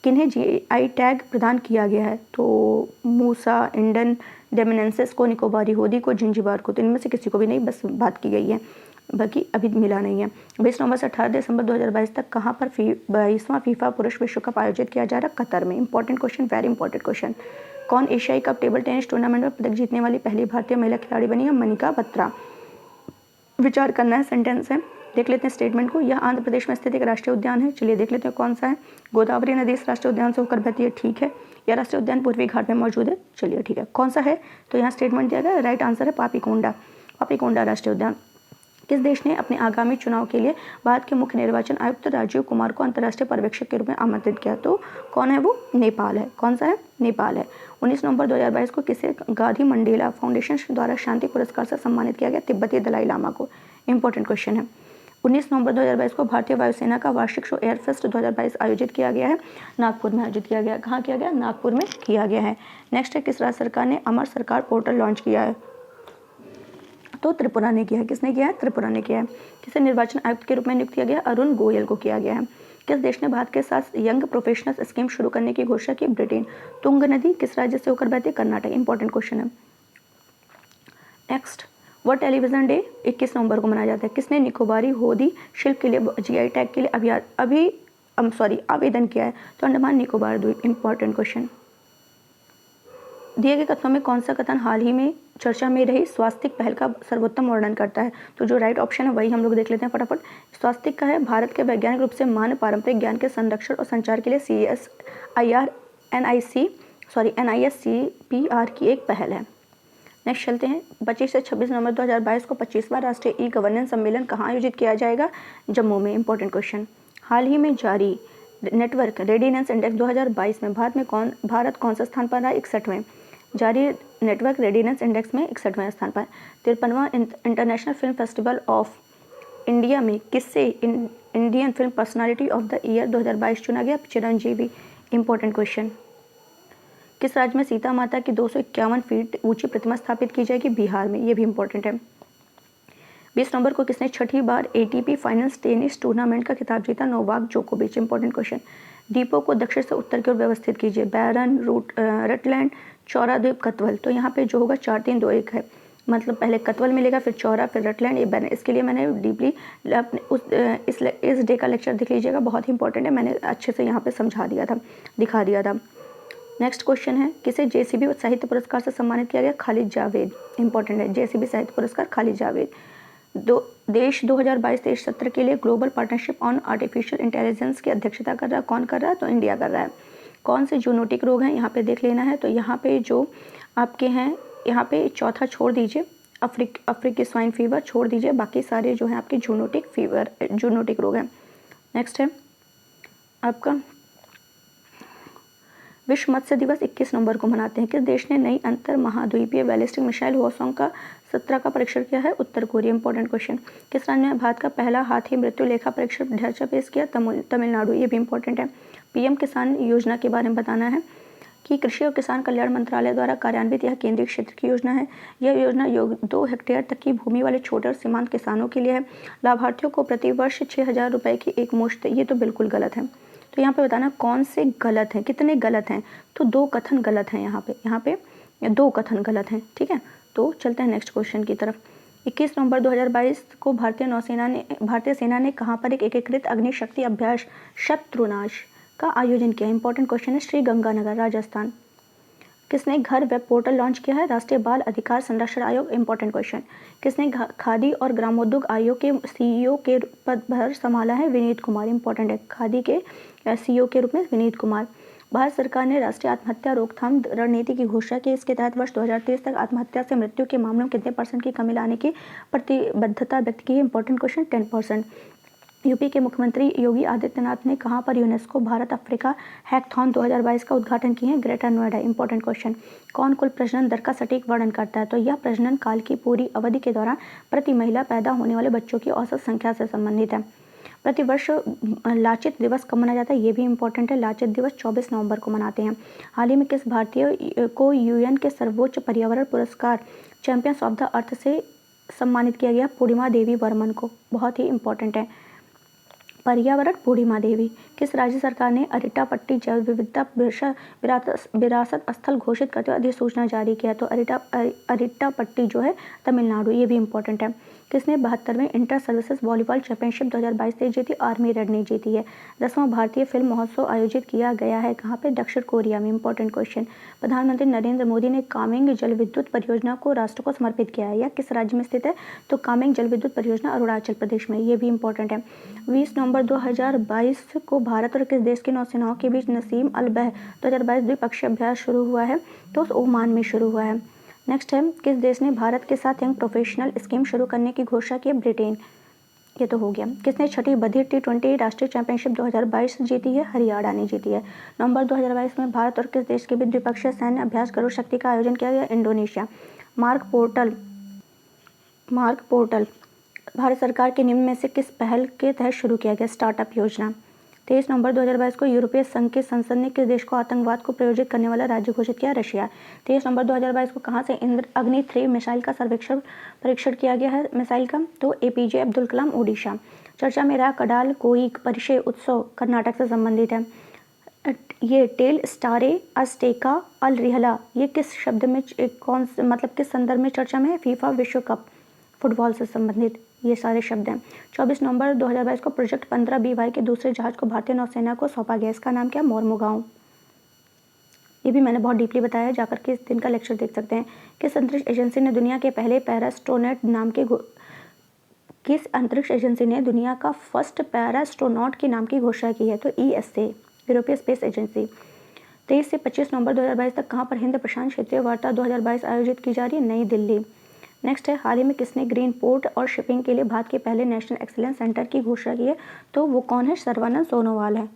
किन्हें GI टैग प्रदान किया गया है? तो मूसा, इंडन डेमिनेंसिस को, निकोबारी होदी को, जिंजीबार को। तो इनमें से किसी को भी नहीं, बस बात की गई है, बाकी अभी मिला नहीं है। 20 नवंबर से 18 दिसंबर 2022 तक कहाँ पर 22वां फीफा पुरुष विश्व कप आयोजित किया जा रहा है? कतर में। Important question, very important question. कौन एशियाई कप टेबल टेनिस टूर्नामेंट में पदक जीतने वाली पहली भारतीय महिला खिलाड़ी बनी है? मनिका बत्रा। विचार करना है, सेंटेंस है, देख लेते हैं स्टेटमेंट को। यह आंध्र प्रदेश में स्थित एक राष्ट्रीय उद्यान है। चलिए देख लेते हैं कौन सा है। गोदावरी नदी इस राष्ट्रीय उद्यान से होकर बहती है, ठीक है। यह राष्ट्रीय उद्यान पूर्वी घाट में मौजूद है, चलिए ठीक है। कौन सा है? तो यहाँ स्टेटमेंट दिया गया, राइट आंसर है पापीकोंडा राष्ट्रीय उद्यान। किस देश ने अपने आगामी चुनाव के लिए भारत के मुख्य निर्वाचन आयुक्त राजीव कुमार को अंतर्राष्ट्रीय पर्यवेक्षक के रूप में आमंत्रित किया? तो कौन है वो? नेपाल है। कौन सा है? नेपाल है। 19 नवंबर 2022 को किसे गांधी मंडेला फाउंडेशन द्वारा शांति पुरस्कार से सम्मानित किया गया? तिब्बती दलाई लामा को। इंपॉर्टेंट क्वेश्चन है। 19 नवंबर 2022 को भारतीय वायुसेना का वार्षिक शो एयरफेस्ट 2022 आयोजित किया गया है। नागपुर में आयोजित किया गया। कहाँ किया गया? नागपुर में किया गया है। नेक्स्ट है, किस राज्य सरकार ने अमर सरकार पोर्टल लॉन्च किया है? तो त्रिपुरा ने किया है। किसने किया है? त्रिपुरा ने किया है। किसे निर्वाचन आयुक्त के रूप में नियुक्त किया गया? अरुण गोयल को किया गया है। किस देश ने भारत के साथ यंग प्रोफेशनल्स स्कीम शुरू करने की घोषणा की? ब्रिटेन। तुंग नदी किस राज्य से होकर बहती है? कर्नाटक। इंपॉर्टेंट क्वेश्चन है। नेक्स्ट, वर्ल्ड टेलीविजन डे 21 नवंबर को मनाया जाता है। किसने निकोबारी होदी शिल्प के लिए GI टैग के लिए आवेदन किया है? तो अंडमान निकोबार द्वीप। Important question. दिए गए कथनों में कौन सा कथन हाल ही में चर्चा में रही स्वास्तिक पहल का सर्वोत्तम वर्णन करता है? तो जो राइट ऑप्शन है वही हम लोग देख लेते हैं फटाफट। स्वास्तिक का है, भारत के वैज्ञानिक रूप से मान्य पारंपरिक ज्ञान के संरक्षण और संचार के लिए NISCPR की एक पहल है। नेक्स्ट चलते हैं, 25 से 26 नवंबर 2022 को 25वां राष्ट्रीय E-गवर्नेंस सम्मेलन कहाँ आयोजित किया जाएगा? जम्मू में। Important question. हाल ही में जारी नेटवर्क रेडीनेस इंडेक्स 2022 में भारत कौन सा स्थान पर रहा? 61वें। जारी नेटवर्क रेडीनेस इंडेक्स में 61वें स्थान पर। 53वां international film festival of India में किससे Indian film personality of the year 2022 चुना गया? चिरंजीवी। Important question. किस राज्य में सीता माता की 251 फीट ऊंची प्रतिमा स्थापित की जाएगी? बिहार में। ये भी इंपॉर्टेंट है। 20 नवंबर को किसने छठी बार ATP फाइनल्स टेनिस टूर्नामेंट का खिताब जीता? नोवाक जोकोविच। Important question. द्वीपों को दक्षिण से उत्तर की ओर व्यवस्थित कीजिए। बैरन, रटलैंड, चौरा द्वीप, कतवल। तो यहाँ पे जो होगा 4 3 2 1 है, मतलब पहले कतवल मिलेगा, फिर चौरा, फिर रटलैंड, ये बैरन। इसके लिए मैंने डीपली इस डे का लेक्चर देख लीजिएगा, बहुत ही इंपॉर्टेंट है, मैंने अच्छे से यहाँ पे समझा दिया था, दिखा दिया था। नेक्स्ट क्वेश्चन है, किसे जेसीबी साहित्य पुरस्कार से सम्मानित किया गया? खालिद जावेद, इंपॉर्टेंट है, जेसीबी साहित्य पुरस्कार खालिद जावेद। देश 2022-23 सत्र के लिए global partnership on artificial intelligence की अध्यक्षता कर रहा है, कौन कर रहा है? तो इंडिया कर रहा है। कौन से जूनोटिक रोग हैं यहाँ पे देख लेना है। तो यहाँ पे जो आपके हैं, यहाँ पे चौथा छोड़ दीजिए, अफ्रीकी स्वाइन फीवर छोड़ दीजिए, बाकी सारे जो हैं आपके जूनोटिक रोग हैं। नेक्स्ट है आपका विश्व मत्स्य दिवस 21 नवंबर को मनाते हैं। किस देश ने नई अंतर महाद्वीपीय बैलिस्टिक मिसाइल हवासोंग का 17 का परीक्षण किया है? उत्तर कोरिया, इंपॉर्टेंट क्वेश्चन। किस राज्य ने भारत का पहला हाथी मृत्यु लेखा परीक्षण ढांचा पेश किया? तमिलनाडु, ये भी इंपॉर्टेंट है। पीएम किसान योजना के बारे में बताना है कि कृषि और किसान कल्याण मंत्रालय द्वारा कार्यान्वित यह केंद्रीय क्षेत्र की योजना है। यह योजना 2 हेक्टेयर तक की भूमि वाले छोटे और सीमांत किसानों के लिए है। लाभार्थियों को प्रति वर्ष 6,000 रुपये की एक मुश्त। ये तो बिल्कुल गलत है। तो यहाँ पे बताना कौन से गलत हैं, कितने गलत हैं? तो 2 कथन गलत हैं यहाँ पे 2 कथन गलत हैं, ठीक है। तो चलते हैं नेक्स्ट क्वेश्चन की तरफ। 21 नवंबर 2022 को भारतीय सेना ने कहाँ पर एक एकीकृत अग्निशक्ति अभ्यास शत्रुनाश का आयोजन किया? इंपॉर्टेंट क्वेश्चन है, श्री गंगानगर, राजस्थान। किसने घर वेब पोर्टल लॉन्च किया है? राष्ट्रीय बाल अधिकार संरक्षण आयोग, इंपॉर्टेंट क्वेश्चन। किसने खादी और ग्रामोद्योग आयोग के सीईओ के पदभार संभाला है? विनीत कुमार, इंपॉर्टेंट है, खादी के सीईओ के रूप में विनीत कुमार। भारत सरकार ने राष्ट्रीय आत्महत्या रोकथाम रणनीति की घोषणा की। इसके तहत वर्ष 2023 तक आत्महत्या से मृत्यु के मामलों में कितने % की कमी लाने की प्रतिबद्धता व्यक्त की है? Important question, 10%। यूपी के मुख्यमंत्री योगी आदित्यनाथ ने कहां पर यूनेस्को भारत अफ्रीका हैकथॉन 2022 का उद्घाटन किए हैं? Greater Noida, important question. कौन कुल प्रजनन दर का सटीक वर्णन करता है? तो यह प्रजनन काल की पूरी अवधि के दौरान प्रति महिला पैदा होने वाले बच्चों की औसत संख्या से संबंधित है। प्रतिवर्ष लाचित दिवस कब मनाया जाता है? ये भी इंपॉर्टेंट है, लाचित दिवस 24 नवंबर को मनाते हैं। हाल ही में किस भारतीय को यूएन के सर्वोच्च पर्यावरण पुरस्कार चैंपियंस ऑफ द अर्थ से सम्मानित किया गया? पूर्णिमा देवी बर्मन को, बहुत ही इंपॉर्टेंट है। पर्यावरण, पूर्णिमा देवी। किस राज्य सरकार ने अरिट्टापट्टी जैव विविधता विरासत स्थल घोषित करते हुए अधिसूचना जारी किया? तो अरिट्टापट्टी जो है तमिलनाडु, ये भी इंपॉर्टेंट है। किसने 72वें इंटर सर्विसेज वॉलीबॉल चैंपियनशिप 2022-23 जीती? आर्मी रेड ने जीती है। 10वां भारतीय फिल्म महोत्सव आयोजित किया गया है कहाँ पे? दक्षिण कोरिया में, इंपॉर्टेंट क्वेश्चन। प्रधानमंत्री नरेंद्र मोदी ने कामेंग जल विद्युत परियोजना को राष्ट्र को समर्पित किया है। यह किस राज्य में स्थित है? तो कामेंग जल विद्युत परियोजना अरुणाचल प्रदेश में, ये भी इंपॉर्टेंट है। 20 नवंबर 2022 को भारत और किस देश की नौसेनाओं के बीच नसीम अल बह 2022 द्विपक्षीय अभ्यास शुरू हुआ है? तो ओमान में शुरू हुआ है। नेक्स्ट है, किस देश ने भारत के साथ यंग प्रोफेशनल स्कीम शुरू करने की घोषणा की? ब्रिटेन, ये तो हो गया। किसने छठी बधिर T20 राष्ट्रीय चैंपियनशिप 2022 जीती है? हरियाणा ने जीती है। नवंबर 2022 में भारत और किस देश के बीच द्विपक्षीय सैन्य अभ्यास गरुड़ शक्ति का आयोजन किया गया? इंडोनेशिया। मार्क पोर्टल भारत सरकार के निम्न में से किस पहल के तहत शुरू किया गया? स्टार्टअप योजना। 23 नवंबर 2022 को यूरोपीय संघ के संसद ने किस देश को आतंकवाद को प्रायोजित करने वाला राज्य घोषित किया? रशिया। 23 नवंबर 2022 को कहां से अग्नि 3 मिसाइल का परीक्षण किया गया है? मिसाइल का तो APJ अब्दुल कलाम, ओडिशा। चर्चा में रहा कडाल कोई परिचय उत्सव कर्नाटक से संबंधित है। ये टेल स्टारे अस्टेका अल रिहला, ये किस शब्द में किस संदर्भ में चर्चा में है? फीफा विश्व कप फुटबॉल से संबंधित ये सारे शब्द हैं। 24 नवंबर 2022 को प्रोजेक्ट 15BY के दूसरे जहाज को भारतीय नौसेना को सौंपा गया। इसका नाम क्या? मोरमुगांव। ये भी मैंने बहुत डीपली बताया, जाकर के इस दिन का लेक्चर देख सकते हैं। किस अंतरिक्ष एजेंसी ने दुनिया के पहले किस अंतरिक्ष एजेंसी ने दुनिया का फर्स्ट पैरास्ट्रोनॉट के नाम की घोषणा की है? तो ESA, यूरोपीय स्पेस एजेंसी। 23 से 25 नवंबर 2022 तक कहाँ पर हिंद प्रशांत क्षेत्रीय वार्ता 2022 आयोजित की जा रही है? नई दिल्ली। नेक्स्ट है, हाल ही में किसने ग्रीन पोर्ट और शिपिंग के लिए भारत के पहले नेशनल एक्सीलेंस सेंटर की घोषणा की है? तो वो कौन है? सर्बानंद सोनोवाल है।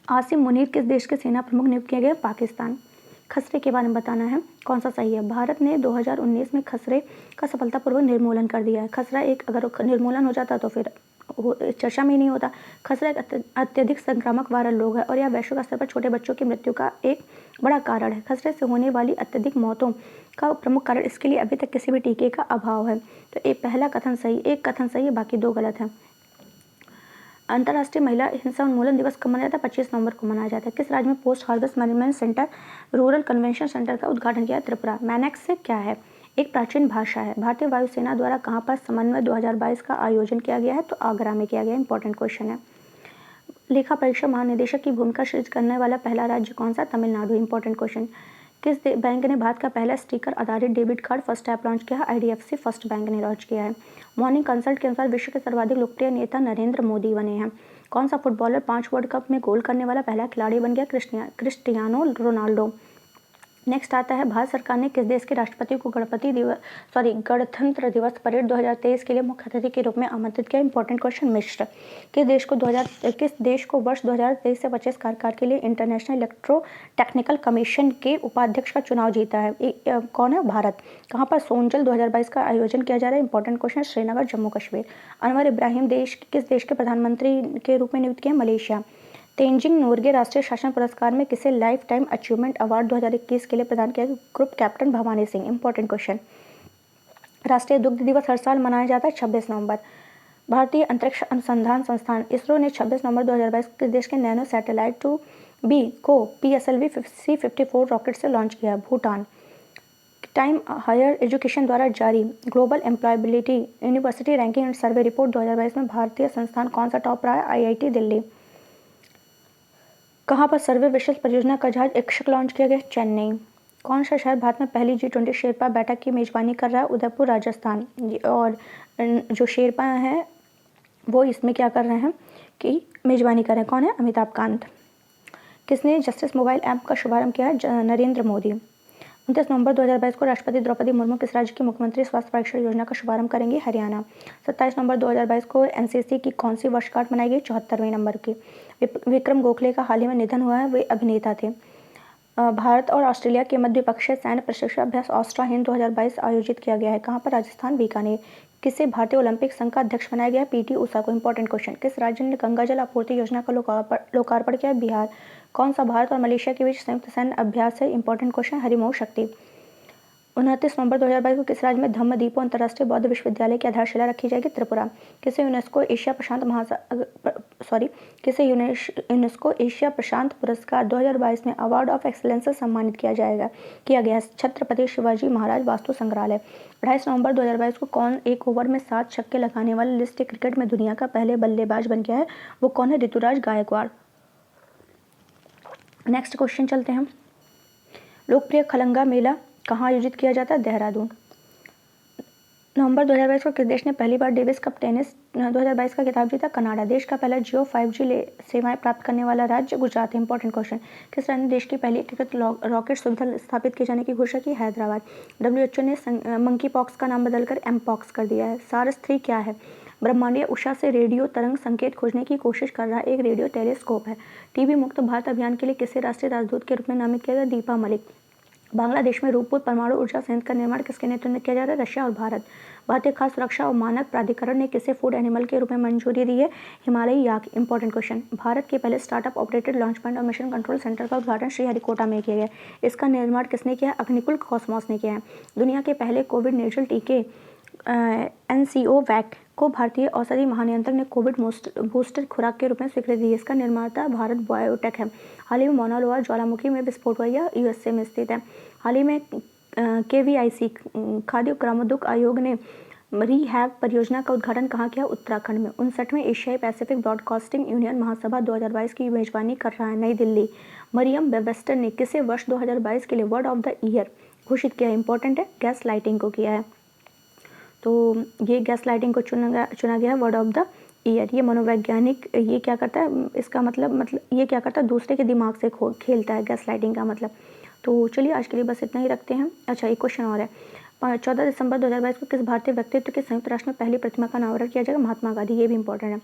आसिम मुनीर किस देश के सेना प्रमुख नियुक्त किए गए? पाकिस्तान। खसरे के बारे में बताना है, कौन सा सही है? भारत ने 2019 में खसरे का सफलतापूर्वक निर्मूलन कर दिया है। खसरा अगर निर्मूलन हो जाता तो फिर चर्चा में ही नहीं होता। खसरा एक अत्यधिक संक्रामक वायरल रोग है और यह वैश्विक स्तर पर छोटे बच्चों की मृत्यु का एक बड़ा कारण है। खसरे से होने वाली अत्यधिक मौतों का प्रमुख कारण इसके लिए अभी तक किसी भी टीके का अभाव है। तो एक पहला कथन सही, एक कथन सही है, बाकी 2 गलत है। अंतर्राष्ट्रीय महिला हिंसा उन्मूलन दिवस कब मनाया जाता है? 25 नवंबर को मनाया जाता है। किस राज्य में post harvest management centre rural convention centre का उद्घाटन किया? त्रिपुरा। मैनेक्स से क्या है? एक प्राचीन भाषा है। भारतीय वायुसेना द्वारा कहाँ पर समन्वय 2022 का आयोजन किया गया है? तो आगरा में किया गया। इंपॉर्टेंट क्वेश्चन है। लेखा परीक्षा महानिदेशक की भूमिका सृजित करने वाला पहला राज्य कौन सा? तमिलनाडु। Important question. किस बैंक ने भारत का पहला स्टिकर आधारित debit card first app launch किया है? IDFC फर्स्ट बैंक ने लॉन्च किया है। मॉर्निंग कंसल्ट के अनुसार विश्व के सर्वाधिक लोकप्रिय नेता नरेंद्र मोदी बने हैं। कौन सा फुटबॉलर 5 वर्ल्ड कप में गोल करने वाला पहला खिलाड़ी बन गया? Cristiano Ronaldo. नेक्स्ट आता है, भारत सरकार ने किस देश के राष्ट्रपति को गणतंत्र दिवस परेड 2023 के लिए मुख्य अतिथि के रूप में आमंत्रित किया? Important question. मिस्र। किस देश को वर्ष 2023 से 25 कार्यकाल के लिए इंटरनेशनल इलेक्ट्रो टेक्निकल कमीशन के उपाध्यक्ष का चुनाव जीता है? कौन है? भारत। कहाँ पर सोनजल 2022 का आयोजन किया जा रहा है? Important question. Srinagar, Jammu Kashmir. Anwar Ibrahim किस देश के प्रधानमंत्री के रूप में नियुक्त किए? मलेशिया। तेंजिंग नोर्गे राष्ट्रीय शासन पुरस्कार में किसे लाइफ टाइम अचीवमेंट अवार्ड 2021 के लिए प्रदान किया? Group captain Bhavani Singh. Important question. राष्ट्रीय दुग्ध दिवस हर साल मनाया जाता है 26 नवंबर। भारतीय अंतरिक्ष अनुसंधान संस्थान इसरो ने 26 नवंबर 2022 के देश के नैनो सैटेलाइट 2B को PSLV C-54 रॉकेट से लॉन्च किया। भूटान। टाइम हायर एजुकेशन द्वारा जारी global employability university ranking and survey report 2022 में भारतीय संस्थान कौन सा टॉप रहा है? IIT दिल्ली। कहाँ पर सर्वे विशेष परियोजना का जहाज इक्षक लॉन्च किया गया? चेन्नई। कौन सा शहर भारत में पहली G20 शेरपा बैठक की मेजबानी कर रहा है? उदयपुर, राजस्थान। और जो शेरपा हैं वो इसमें क्या कर रहे हैं कि मेजबानी कर रहे हैं? कौन है? अमिताभ कांत। किसने जस्टिस मोबाइल ऐप का शुभारंभ किया है? नरेंद्र मोदी। 29 नवंबर 2022 को राष्ट्रपति द्रौपदी मुर्मू किस राज्य की मुख्यमंत्री स्वास्थ्य परीक्षण योजना का शुभारंभ करेंगी? हरियाणा। 27 नवंबर 2022 को NCC की कौन सी वर्षगांठ मनाई गई? 74वें नंबर की। विक्रम गोखले का हाल ही में निधन हुआ है, वे अभिनेता थे। भारत और ऑस्ट्रेलिया के मध्य द्विपक्षीय सैन्य प्रशिक्षण अभ्यास ऑस्ट्रा हिंद 2022 आयोजित किया गया है। कहाँ पर? राजस्थान, बीकानेर। किसे भारतीय ओलंपिक संघ का अध्यक्ष बनाया गया? PT उषा को। Important question. किस राज्य ने गंगा जल आपूर्ति योजना का लोकार्पण किया? बिहार। कौन सा भारत और मलेशिया के बीच संयुक्त सैन्य अभ्यास है? Important question. हरिमोह शक्ति। 29 नवंबर 2022 को किस राज्य में धम्मदीपो अंतर्राष्ट्रीय बौद्ध विश्वविद्यालय की आधारशिला रखी जाएगी? त्रिपुरा। किसे यूनेस्को एशिया प्रशांत पुरस्कार 2022 में अवार्ड ऑफ एक्सीलेंस से सम्मानित किया गया? छत्रपति शिवाजी महाराज वास्तु संग्रहालय। 28 नवंबर 2022 को कौन एक ओवर में 7 छक्के लगाने वाले लिस्ट क्रिकेट में दुनिया का पहले बल्लेबाज बन गया है? वो कौन है? ऋतुराज गायकवाड़। नेक्स्ट क्वेश्चन चलते हैं। लोकप्रिय खलंगा मेला कहाँ आयोजित किया जाता है? देहरादून। नवंबर 2022 को किस देश ने पहली बार डेविस कप टेनिस 2022 का खिताब जीता? कनाडा। देश का पहला जियो 5G सेवाएं प्राप्त करने वाला राज्य? गुजरात। Important question. किस राज्य ने देश की पहली एकीकृत रॉकेट सुविधा स्थापित किए जाने की घोषणा की? हैदराबाद। WHO ने मंकी पॉक्स का नाम बदलकर एमपॉक्स कर दिया है। सारस 3 क्या है? ब्रह्मांडीय उषा से रेडियो तरंग संकेत खोजने की कोशिश कर रहा एक रेडियो टेलीस्कोप है। TB मुक्त भारत अभियान के लिए किसे राष्ट्रीय राजदूत के रूप में नामित किया गया? दीपा मलिक। बांग्लादेश में रूपपुर परमाणु ऊर्जा संयंत्र का निर्माण किसके नेतृत्व में किया जा रहा है? रशिया और भारत। भारतीय खाद्य सुरक्षा और मानक प्राधिकरण ने किसे फूड एनिमल के रूप में मंजूरी दी है? हिमालयी याक। Important question. भारत के पहले स्टार्टअप ऑपरेटेड लॉन्च पॉइंट और मिशन कंट्रोल सेंटर का उद्घाटन श्रीहरिकोटा में किया गया। इसका निर्माण किसने किया है? अग्निकुल कॉस्मॉस ने किया है। दुनिया के पहले कोविड नेजल टीके NCOVAC को भारतीय औषधि महानियंत्रक ने कोविड बूस्टर खुराक के रूप में स्वीकृति दी है। इसका निर्माता भारत बायोटेक है। हाल ही में मौना लोआ ज्वालामुखी में विस्फोट हुआ, यह USA में स्थित है। हाल ही में KVIC खाद्य ग्रामोद्योग आयोग ने रीहैब परियोजना का उद्घाटन कहाँ किया? उत्तराखंड में। 59वें एशियाई पैसिफिक ब्रॉडकास्टिंग यूनियन महासभा 2022 की मेजबानी कर रहा है नई दिल्ली। मरियम वेबस्टर ने किसे वर्ष 2022 के लिए वर्ड ऑफ द ईयर घोषित किया है? इंपॉर्टेंट है, गैस लाइटिंग को किया है। तो ये गैस लाइटिंग को चुना गया वर्ड ऑफ द ईयर। ये मनोवैज्ञानिक ये क्या करता है? इसका मतलब ये क्या करता है? दूसरे के दिमाग से खेलता है गैस लाइटिंग का मतलब। तो चलिए आज के लिए बस इतना ही रखते हैं। अच्छा, एक क्वेश्चन और है। 14 दिसंबर 2022 को किस भारतीय व्यक्तित्व के संयुक्त राष्ट्र में पहली प्रतिमा का अनावरण किया जाएगा? महात्मा गांधी। ये भी इंपॉर्टेंट है।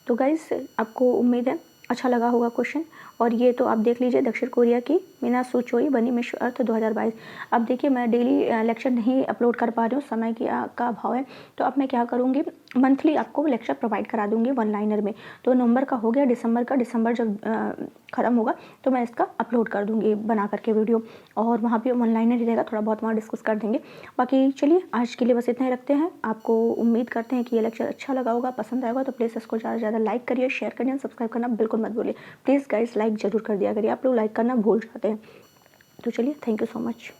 तो गाइस, आपको उम्मीद है अच्छा लगा होगा क्वेश्चन। और ये तो आप देख लीजिए, दक्षिण कोरिया की मीना सुचोई बनी मिस अर्थ 2022। अब देखिए, मैं डेली लेक्चर नहीं अपलोड कर पा रही हूँ, समय का अभाव है। तो अब मैं क्या करूँगी, मंथली आपको लेक्चर प्रोवाइड करा दूँगी वन लाइनर में। तो नवंबर का हो गया, दिसंबर जब ख़त्म होगा तो मैं इसका अपलोड कर दूँगी बना करके वीडियो, और वहाँ पे वन लाइनर ही रहेगा, थोड़ा बहुत वहाँ डिस्कस कर देंगे। बाकी चलिए आज के लिए बस इतना ही रखते हैं। आपको उम्मीद करते हैं कि ये लेक्चर अच्छा लगा होगा, पसंद आएगा। तो प्लीज़ इसको ज़्यादा से ज़्यादा लाइक करिए, शेयर करिए, सब्सक्राइब करना बिल्कुल मत भूलिए। प्लीज़ गाइस, लाइक ज़रूर कर दिया करिए, आप लोग लाइक करना भूल जाते हैं। तो चलिए, थैंक यू सो मच।